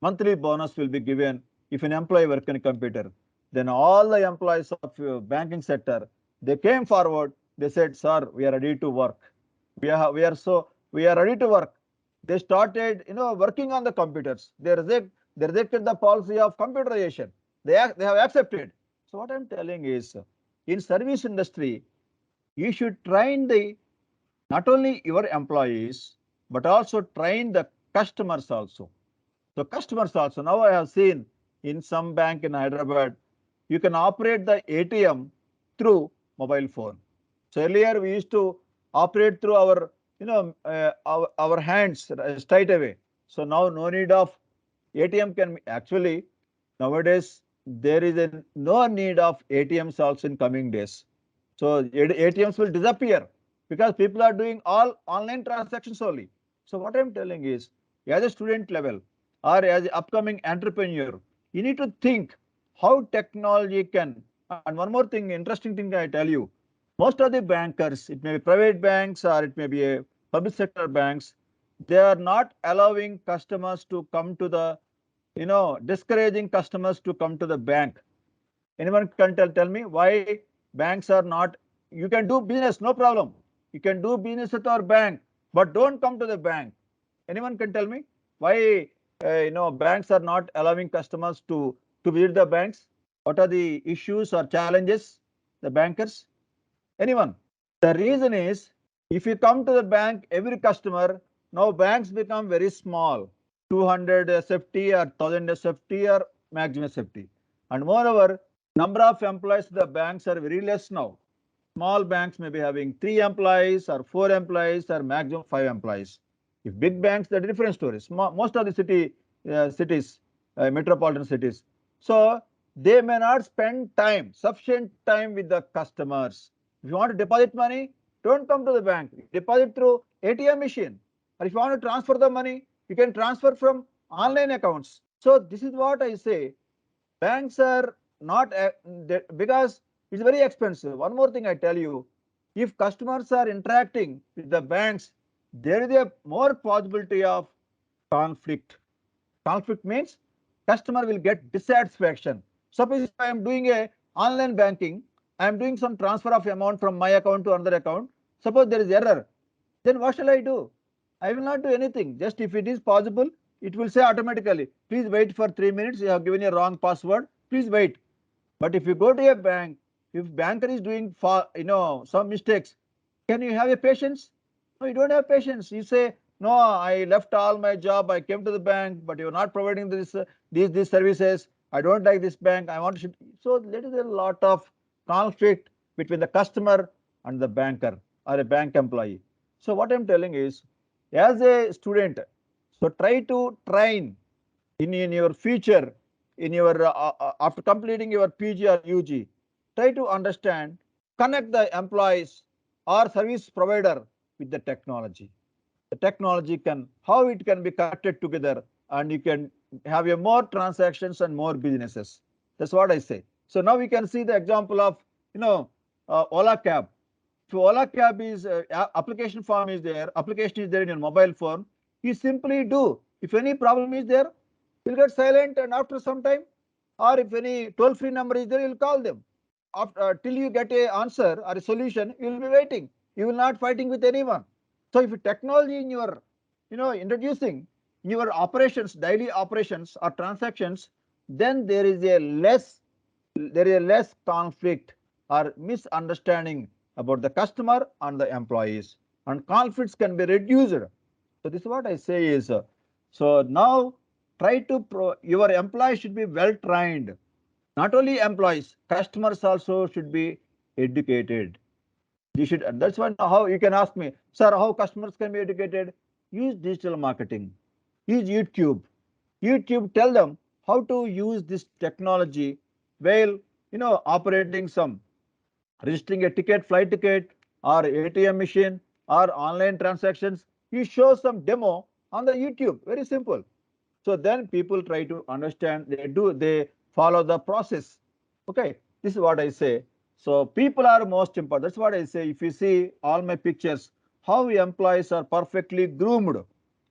S3: Monthly bonus will be given if an employee work in a computer. Then all the employees of banking sector, they came forward. They said, "Sir, we are ready to work. We are ready to work." They started, working on the computers. They rejected the policy of computerization. They have accepted. So what I'm telling is, in service industry, you should train the not only your employees but also train the customers also. So customers also, now I have seen in some bank in Hyderabad, you can operate the ATM through mobile phone. So earlier we used to operate through our, our hands straight away. So now no need of ATM can actually nowadays there is no need of ATMs also in coming days. So ATMs will disappear because people are doing all online transactions only. So what I'm telling is, as a student level or as an upcoming entrepreneur, you need to think how technology can. And one more thing, interesting thing I tell you, most of the bankers, it may be private banks or it may be a public sector banks, they are not allowing customers to come to the, discouraging customers to come to the bank. Anyone can tell me why banks are not? You can do business, no problem. You can do business with our bank, but don't come to the bank. Anyone can tell me why banks are not allowing customers to visit the banks? What are the issues or challenges? The bankers? Anyone? The reason is if you come to the bank, every customer, now banks become very small, 200 SFT or 1000 SFT or maximum SFT. And moreover, number of employees the banks are very less now. Small banks may be having 3 employees or 4 employees or maximum 5 employees. If big banks, they're different stories. Most of the cities, metropolitan cities. So they may not spend sufficient time with the customers. If you want to deposit money, don't come to the bank. Deposit through ATM machine. Or if you want to transfer the money, you can transfer from online accounts. So this is what I say. Banks are not because it's very expensive. One more thing I tell you, if customers are interacting with the banks, there is a more possibility of conflict. Conflict means customer will get dissatisfaction. Suppose if I am doing a online banking, I am doing some transfer of amount from my account to another account. Suppose there is error, then what shall I do? I will not do anything. Just if it is possible, it will say automatically, please wait for 3 minutes. You have given a wrong password. Please wait. But if you go to a bank, if banker is doing some mistakes, can you have a patience? No, you don't have patience. You say, no, I left all my job. I came to the bank, but you're not providing these services. I don't like this bank. I want to. So there is a lot of conflict between the customer and the banker or a bank employee. So what I'm telling is, as a student, so try to train in your future, in your after completing your PG or UG, try to understand, connect the employees or service provider with the technology. The technology can, how it can be connected together, and you can have a more transactions and more businesses. That's what I say. So now we can see the example of Ola Cab. If Ola Cab is application form is there, application is there in your mobile phone, you simply do. If any problem is there, you'll get silent, and after some time, or if any toll-free number is there, you'll call them. After, till you get a answer or a solution, you will be waiting. You will not fighting with anyone. So if technology in your, introducing in your operations, daily operations or transactions, then there is a less conflict or misunderstanding about the customer and the employees, and conflicts can be reduced. So this is what I say is, so now try to your employees should be well trained. Not only employees, customers also should be educated. You should, and that's why how you can ask me, sir, how customers can be educated? Use digital marketing, use YouTube. YouTube, tell them how to use this technology while operating some, registering a ticket, flight ticket, or ATM machine, or online transactions. You show some demo on the YouTube. Very simple. So then people try to understand. They follow the process. Okay, this is what I say. So people are most important. That's what I say. If you see all my pictures, how employees are perfectly groomed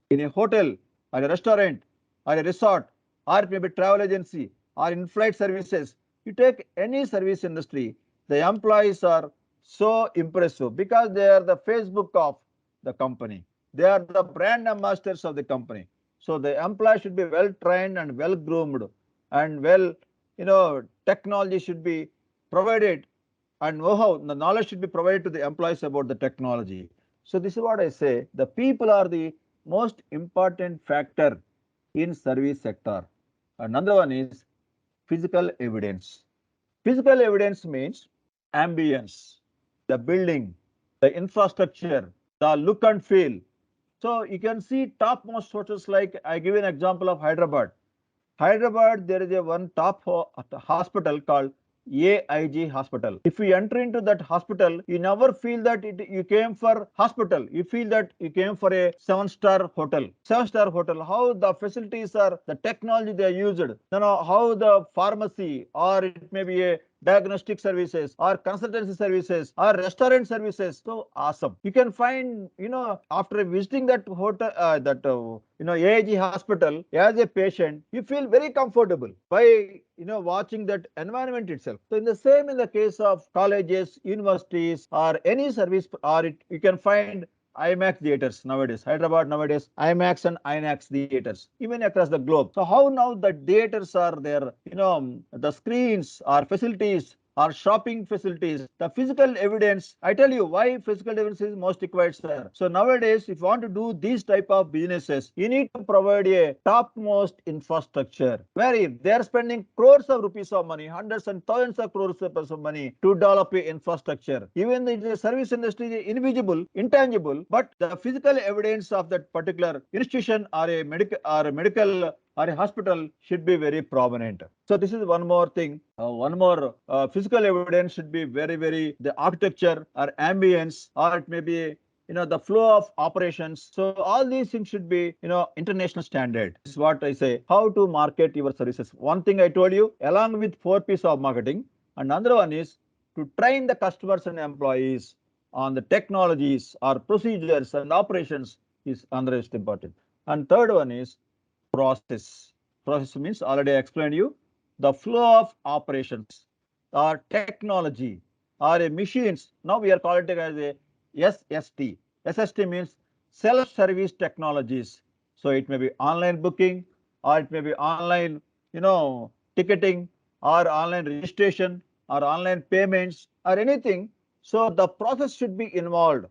S3: in a hotel or a restaurant or a resort or maybe travel agency or in-flight services. You take any service industry, the employees are so impressive because they are the Facebook of the company. They are the brand ambassadors of the company. So the employee should be well trained and well groomed, and technology should be provided, and know-how, the knowledge should be provided to the employees about the technology. So this is what I say. The people are the most important factor in service sector. Another one is physical evidence. Physical evidence means ambience, the building, the infrastructure, the look and feel. So you can see topmost hotels, like I give an example of Hyderabad. Hyderabad, there is a one top hospital called AIG hospital. If you enter into that hospital, you never feel that you came for hospital. You feel that you came for a 7-star hotel. 7-star hotel, how the facilities are, the technology they are used, how the pharmacy, or it may be a diagnostic services or consultancy services or restaurant services. So awesome. You can find, after visiting that hotel, AIG hospital as a patient, you feel very comfortable by, watching that environment itself. So in the case of colleges, universities, or any service, or you can find IMAX theaters nowadays. Hyderabad nowadays, IMAX and INAX theaters, even across the globe. So how now the theaters are there, the screens or facilities or shopping facilities, the physical evidence. I tell you why physical evidence is most required, sir. So nowadays, if you want to do these type of businesses, you need to provide a topmost infrastructure, where if they are spending crores of rupees of money, hundreds and thousands of crores of rupees of money to develop a infrastructure. Even the service industry is invisible, intangible, but the physical evidence of that particular institution or a medical or a hospital should be very prominent. So this is one more thing. One more physical evidence should be very, the architecture or ambience, or it may be the flow of operations. So all these things should be international standard. This is what I say. How to market your services. One thing I told you, along with 4 P's of marketing. Another one is to train the customers and employees on the technologies or procedures and operations is another is important. And third one is process. Process means, already I explained you, the flow of operations or technology or a machines. Now we are calling it as a SST. SST means self-service technologies. So it may be online booking, or it may be online, ticketing, or online registration, or online payments, or anything. So the process should be involved.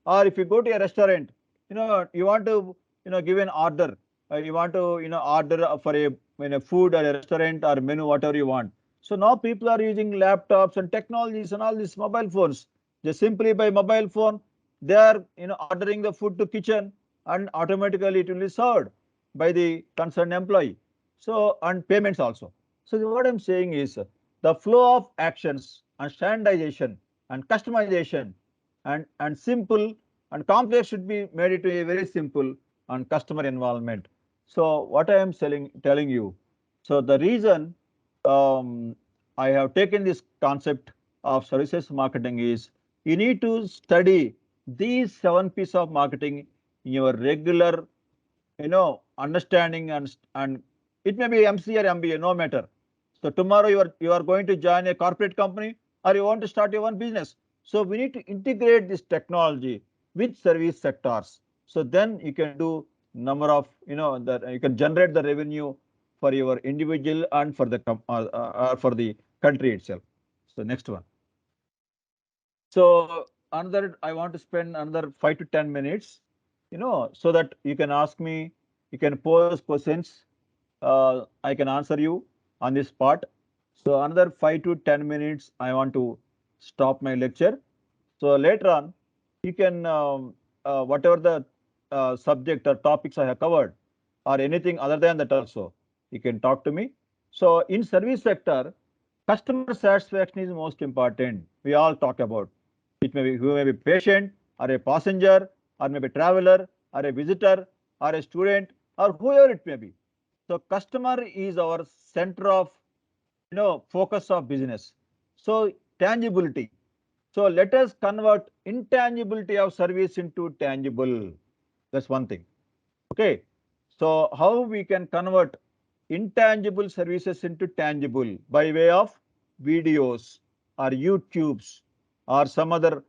S3: Or if you go to a restaurant, you want to, give an order. You want to, order for a food or a restaurant or menu, whatever you want. So now people are using laptops and technologies and all these mobile phones. Just simply by mobile phone, they are, ordering the food to kitchen, and automatically it will be served by the concerned employee. So, and payments also. So what I'm saying is the flow of actions and standardization and customization and simple and complex should be made into a very simple and customer involvement. So what I am telling you, so the reason um, I have taken this concept of services marketing is you need to study these 7 pieces of marketing in your regular, understanding, and it may be MC or MBA, no matter. So tomorrow you are going to join a corporate company, or you want to start your own business. So we need to integrate this technology with service sectors. So then you can do number of, that you can generate the revenue for your individual and for for the country itself. So next one. So another, I want to spend another 5 to 10 minutes, so that you can ask me, you can pose questions, I can answer you on this part. So another 5 to 10 minutes, I want to stop my lecture. So later on, you can, whatever the subject or topics I have covered, or anything other than that also, you can talk to me. So in service sector, customer satisfaction is most important. We all talk about. It may be who may be patient, or a passenger, or maybe traveler, or a visitor, or a student, or whoever it may be. So customer is our center of, focus of business. So tangibility. So let us convert intangibility of service into tangible. That's one thing. Okay. So how we can convert intangible services into tangible by way of videos or YouTubes or some other,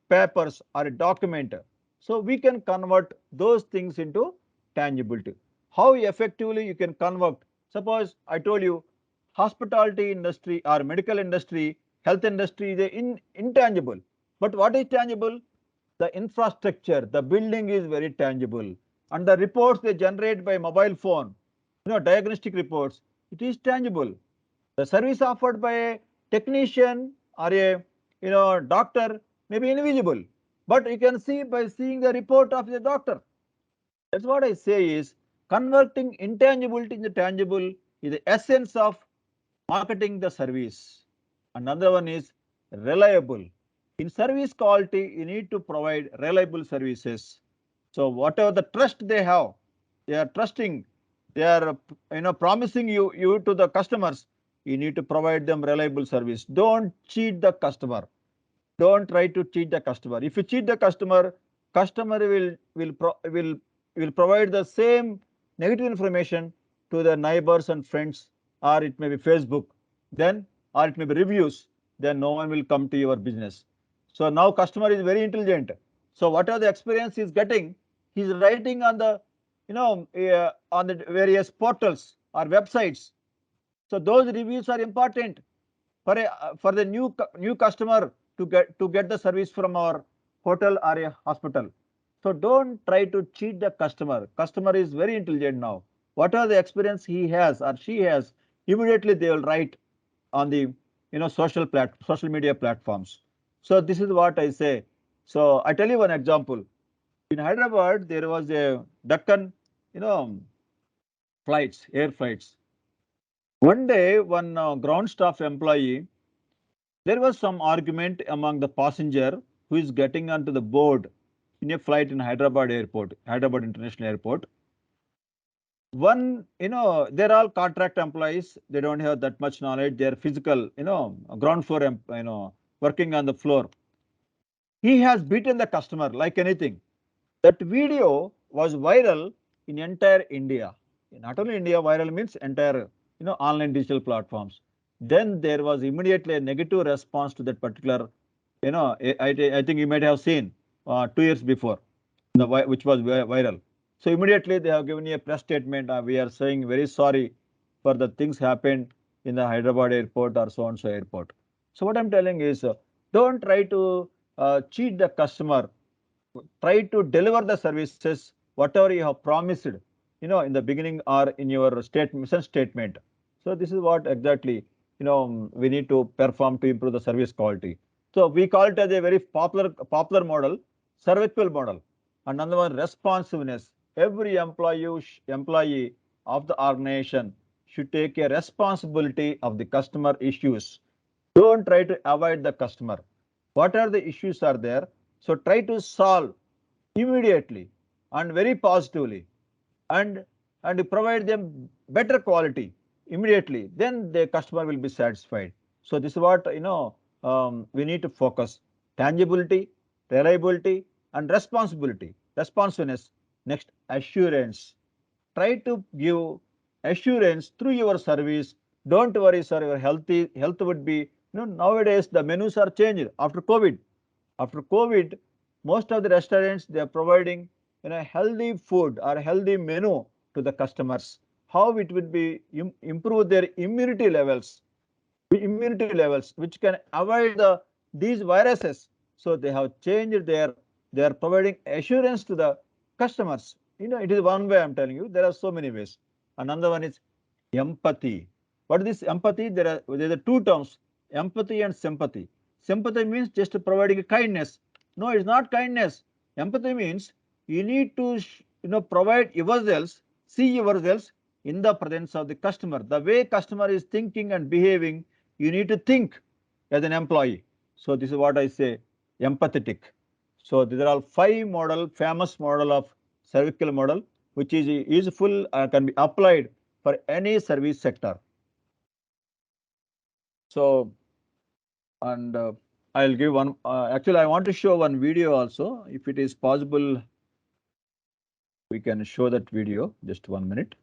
S3: papers or a document. So we can convert those things into tangibility. How effectively you can convert? Suppose I told you hospitality industry or medical industry, health industry is intangible. But what is tangible? The infrastructure, the building is very tangible, and the reports they generate by mobile phone, diagnostic reports, it is tangible. The service offered by a technician or a, doctor may be invisible, but you can see by seeing the report of the doctor. That's what I say is converting intangibility into tangible is the essence of marketing the service. Another one is reliable. In service quality, you need to provide reliable services. So whatever the trust they are trusting, they are, promising you to the customers. You need to provide them reliable service. Don't cheat the customer. Don't try to cheat the customer. If you cheat the customer will provide the same negative information to the neighbors and friends, or it may be Facebook, then, or it may be reviews, then no one will come to your business. So now customer is very intelligent. So whatever the experience he's getting, he's writing on the, on the various portals or websites. So those reviews are important for for the new customer to get the service from our hotel or a hospital. So don't try to cheat the customer. Customer is very intelligent now. Whatever the experience he has or she has, immediately they will write on the, social media platforms. So this is what I say. So I tell you one example. In Hyderabad, there was a Deccan, you know, air flights. One day, one ground staff employee, there was some argument among the passenger who is getting onto the board in a flight in Hyderabad International Airport. One, they're all contract employees. They don't have that much knowledge. They're physical, ground floor, working on the floor. He has beaten the customer like anything. That video was viral in entire India. Not only India, viral means entire, online digital platforms. Then there was immediately a negative response to that particular, I think you might have seen 2 years before. which was viral. So immediately they have given a press statement. We are saying very sorry for the things happened in the Hyderabad airport or so and so airport. So what I'm telling is, don't try to cheat the customer. Try to deliver the services whatever you have promised, in the beginning or in your mission statement. So this is what exactly, we need to perform to improve the service quality. So we call it as a very popular model, serviceable model. And another one, responsiveness. Every employee of the organization should take a responsibility of the customer issues. Don't try to avoid the customer. What are the issues are there? So try to solve immediately and very positively, and provide them better quality immediately. Then the customer will be satisfied. So this is what we need to focus: tangibility, reliability, and responsiveness. Next, assurance. Try to give assurance through your service. Don't worry, sir, your health would be, nowadays the menus are changed after COVID. After COVID, most of the restaurants, they are providing, healthy food or healthy menu to the customers. How it would be improve their immunity levels, which can avoid these viruses. So they have changed they are providing assurance to the customers. It is one way. I'm telling you, there are so many ways. Another one is empathy. What is this empathy? There are two terms: empathy and sympathy. Sympathy means just providing kindness. No, it's not kindness. Empathy means you need to provide yourselves, see yourselves in the presence of the customer. The way customer is thinking and behaving, you need to think as an employee. So this is what I say, empathetic. So these are all famous model of cervical model, which is useful and can be applied for any service sector. So, and I'll give one, actually I want to show one video also. If it is possible, we can show that video, just 1 minute,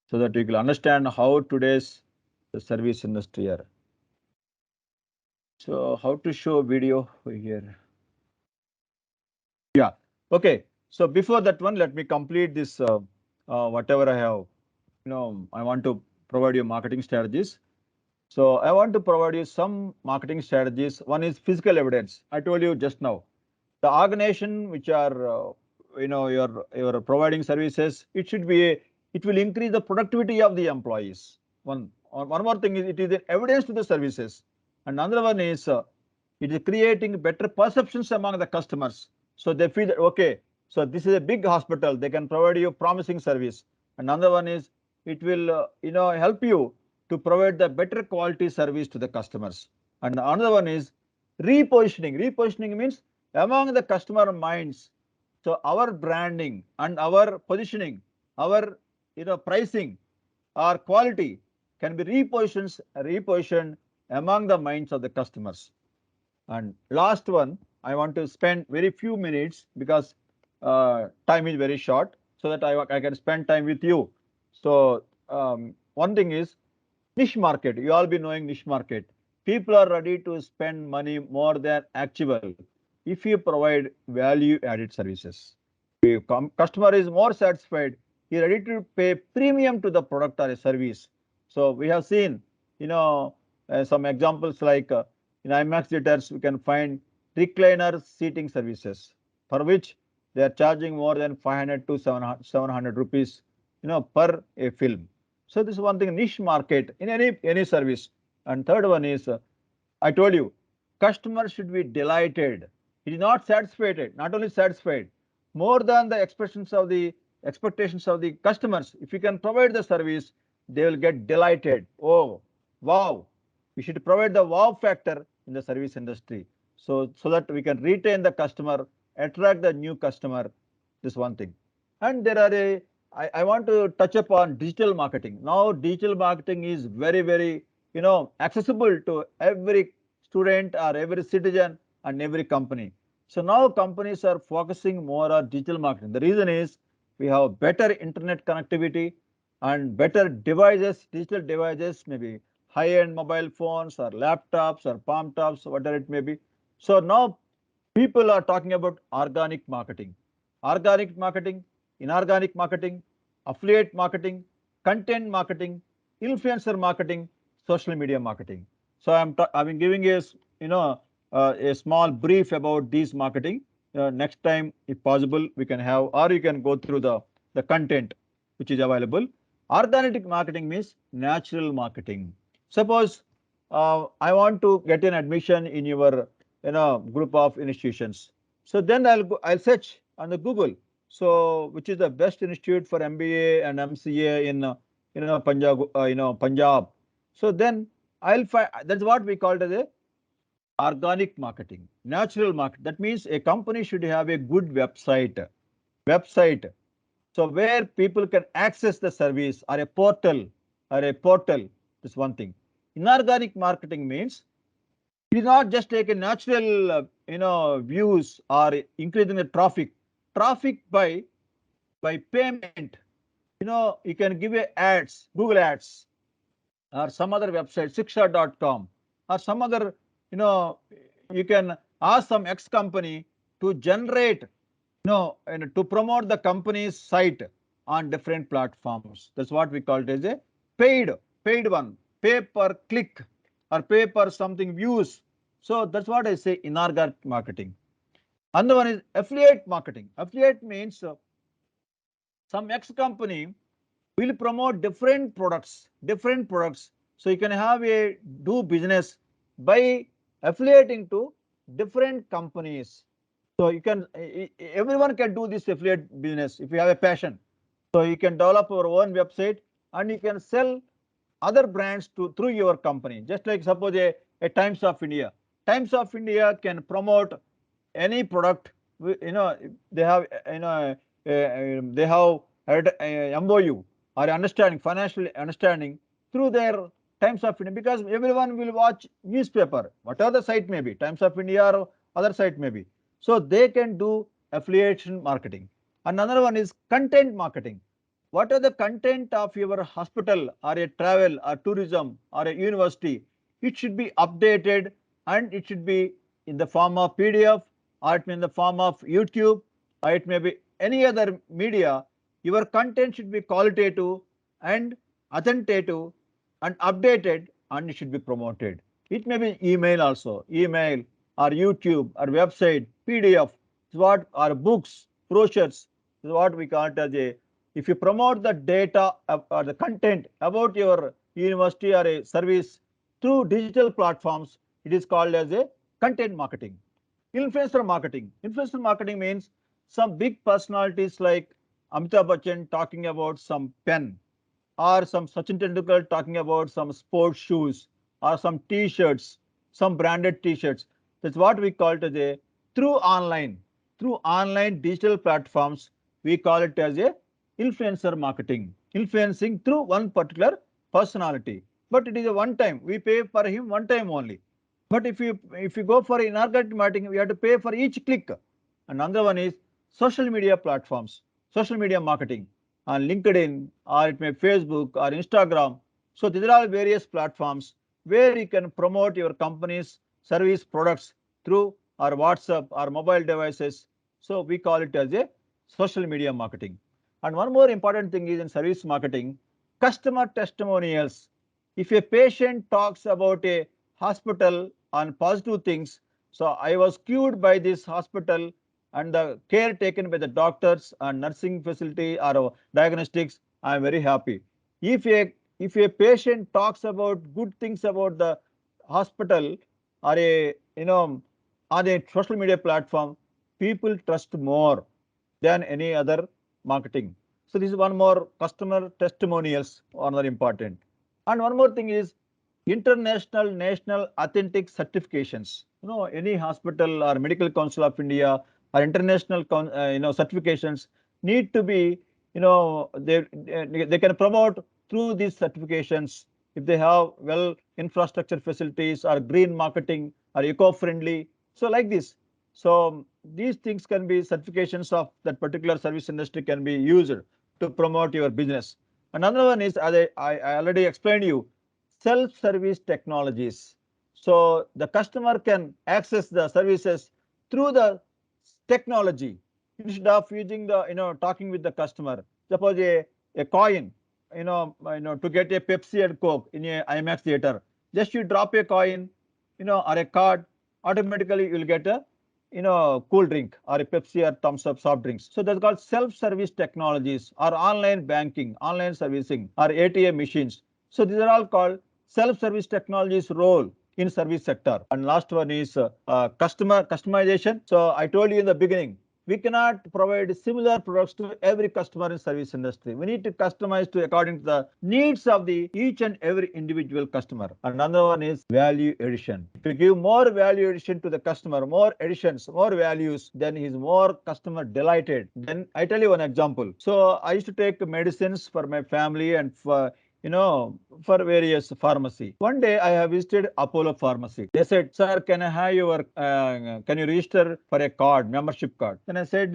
S3: so that you can understand how today's the service industry are. So how to show video here? Yeah. Okay. So before that one, let me complete this. Whatever I have, I want to provide you marketing strategies. So I want to provide you some marketing strategies. One is physical evidence. I told you just now, the organization which are, you're providing services, it will increase the productivity of the employees. One more thing is, it is an evidence to the services. And another one is, it is creating better perceptions among the customers. So they feel that, okay, so this is a big hospital, they can provide you promising service. Another one is, it will help you to provide the better quality service to the customers. And another one is repositioning. Repositioning means among the customer minds. So our branding and our positioning, our pricing, our quality can be repositioned among the minds of the customers. And last one, I want to spend very few minutes, because time is very short, so that I can spend time with you. So one thing is niche market. You all be knowing niche market. People are ready to spend money more than actual if you provide value added services. If customer is more satisfied, he is ready to pay premium to the product or a service. So we have seen, some examples like in IMAX theaters, we can find recliner seating services, for which they are charging more than 500 to 700 rupees, per a film. So this is one thing, niche market in any service. And third one is, I told you, customer should be delighted. He is not satisfied, not only satisfied, more than the expectations of the customers. If you can provide the service, they will get delighted. Oh, wow! We should provide the wow factor in the service industry, so that we can retain the customer, attract the new customer. This one thing. And there are I want to touch upon digital marketing. Now digital marketing is very accessible to every student or every citizen and every company. So now companies are focusing more on digital marketing. The reason is, we have better internet connectivity and better devices, digital devices, maybe high-end mobile phones or laptops or palm tops, whatever it may be. So now People are talking about organic marketing, inorganic marketing, affiliate marketing, content marketing, influencer marketing, social media marketing. So I've been giving a small brief about these marketing. Next time, if possible, we can have, or you can go through the content which is available. Organic marketing means natural marketing. Suppose I want to get an admission in your group of institutions. So then I'll search on the Google. So which is the best institute for MBA and MCA in Punjab. So then I'll find, that's what we call it as a organic marketing, natural market. That means a company should have a good website. So where people can access the service, or a portal. This one thing. Inorganic marketing means it is not just like a natural, views or increasing the traffic by payment. You can give a ads, Google ads, or some other website, Shiksha.com, or some other, you know, you can ask some X company to generate, and to promote the company's site on different platforms. That's what we call it as a paid one, pay per click or pay per something views. So that's what I say inorganic marketing. Another one is affiliate marketing. Affiliate means some X company will promote different products. So you can have a do business by affiliating to different companies. So you can, everyone can do this affiliate business if you have a passion. So you can develop your own website and you can sell other brands to through your company. Just like suppose a Times of India. Times of India can promote any product. They have they have had a MOU or understanding, financial understanding through their Times of India, because everyone will watch newspaper, whatever the site may be, Times of India or other site may be. So they can do affiliation marketing. Another one is content marketing. What are the content of your hospital or a travel or tourism or a university? It should be updated and it should be in the form of PDF, or it may in the form of YouTube, or it may be any other media. Your content should be qualitative and authentative and updated, and it should be promoted. It may be email also, email or YouTube or website, PDF, what are books, brochures, is what we call it as a, if you promote the data or the content about your university or a service through digital platforms, it is called as a content marketing. Influencer marketing. Influencer marketing means some big personalities like Amitabh Bachchan talking about some pen, or some Sachin Tendulkar talking about some sports shoes, or some T-shirts, some branded T-shirts. That's what we call it as a through online digital platforms. We call it as a influencer marketing, influencing through one particular personality. But it is a one time. We pay for him one time only. But if you go for inorganic marketing, we have to pay for each click. Another one is social media platforms, social media marketing on LinkedIn, or it may Facebook or Instagram. So these are all various platforms where you can promote your company's service products through our WhatsApp or mobile devices. So we call it as a social media marketing. And one more important thing is in service marketing, customer testimonials. If a patient talks about a hospital and positive things, so I was cured by this hospital and the care taken by the doctors and nursing facility or diagnostics, I am very happy. If a patient talks about good things about the hospital or a on a social media platform, people trust more than any other marketing. So this is one more, customer testimonials are very important. And one more thing is international, national authentic certifications. Any hospital or Medical Council of India or international certifications need to be, they can promote through these certifications if they have well infrastructure facilities or green marketing or eco-friendly. So like this. So these things can be certifications of that particular service industry can be used to promote your business. Another one is, as I already explained you, self-service technologies. So the customer can access the services through the technology. Instead of using the, talking with the customer. Suppose a coin, to get a Pepsi and Coke in a IMAX theater, just you drop a coin, or a card, automatically you will get a, cool drink or a Pepsi or thumbs up soft drinks. So that's called self-service technologies or online banking, online servicing or ATM machines. So these are all called self-service technologies role in service sector. And last one is customer customization. So I told you in the beginning, we cannot provide similar products to every customer in service industry. We need to customize to according to the needs of the each and every individual customer. Another one is value addition. If you give more value addition to the customer, more additions, more values, then he is more customer delighted. Then I tell you one example. So I used to take medicines for my family and for various pharmacy. One day I have visited Apollo Pharmacy. They said, sir, can I have your, can you register for a card, membership card? Then I said,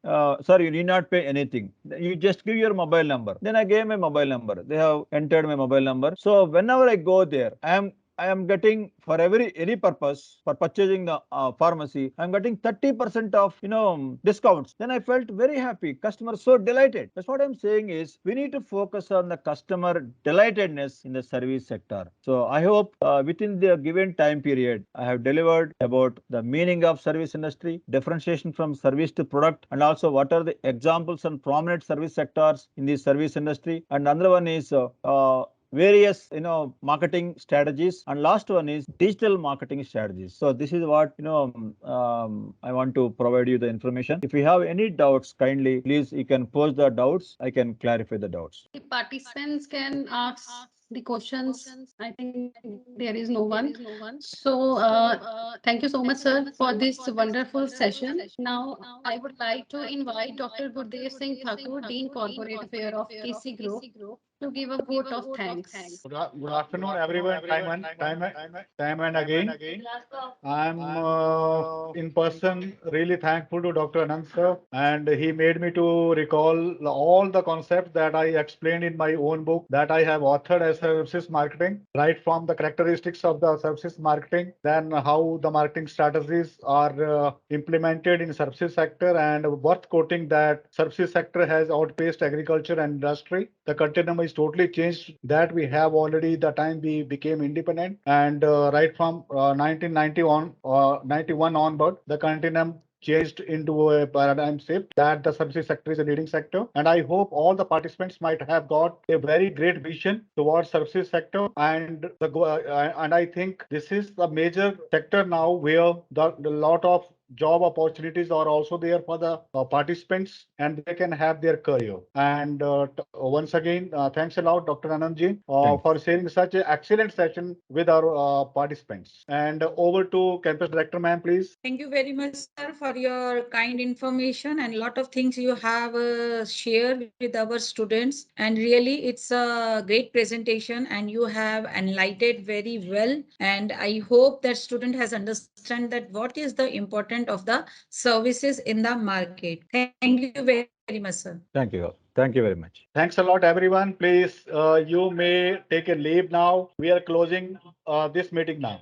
S3: sir, you need not pay anything. You just give your mobile number. Then I gave my mobile number. They have entered my mobile number. So whenever I go there, I am getting for any purpose for purchasing the pharmacy, I am getting 30% of discounts. Then I felt very happy. Customers so delighted. That's what I'm saying is we need to focus on the customer delightedness in the service sector. So I hope within the given time period, I have delivered about the meaning of service industry, differentiation from service to product, and also what are the examples and prominent service sectors in the service industry. And another one is various marketing strategies, and last one is digital marketing strategies. So this is what I want to provide you the information. If you have any doubts, kindly please you can post the doubts. I can clarify the doubts.
S1: The participants can ask the questions. I think there is no one. So, thank you so much, sir, for this wonderful session. Now, I would like to invite Dr. Gurdev Singh Thakur, Dean Corporate Affairs of KC Group, to give a vote of thanks.
S5: Good afternoon, everyone. Time and again. I'm in person really thankful to Dr. Anand sir, and he made me to recall all the concepts that I explained in my own book that I have authored as services marketing, right from the characteristics of the services marketing, then how the marketing strategies are implemented in services sector, and worth quoting that services sector has outpaced agriculture and industry. The continuum is totally changed that we have already the time we became independent, and right from 1991 onward, the continuum changed into a paradigm shift that the services sector is a leading sector. And I hope all the participants might have got a very great vision towards services sector. And and I think this is the major sector now where the lot of job opportunities are also there for the participants, and they can have their career. And once again, thanks a lot, Dr. Anandji, for sharing such an excellent session with our participants. And over to campus director, ma'am, please.
S2: Thank you very much, sir, for your kind information and lot of things you have shared with our students. And really, it's a great presentation, and you have enlightened very well. And I hope that student has understand that what is the important of the services in the market. Thank you very much, sir.
S3: Thank you. Thank you very much.
S5: Thanks a lot, everyone. Please, you may take a leave now. We are closing this meeting now.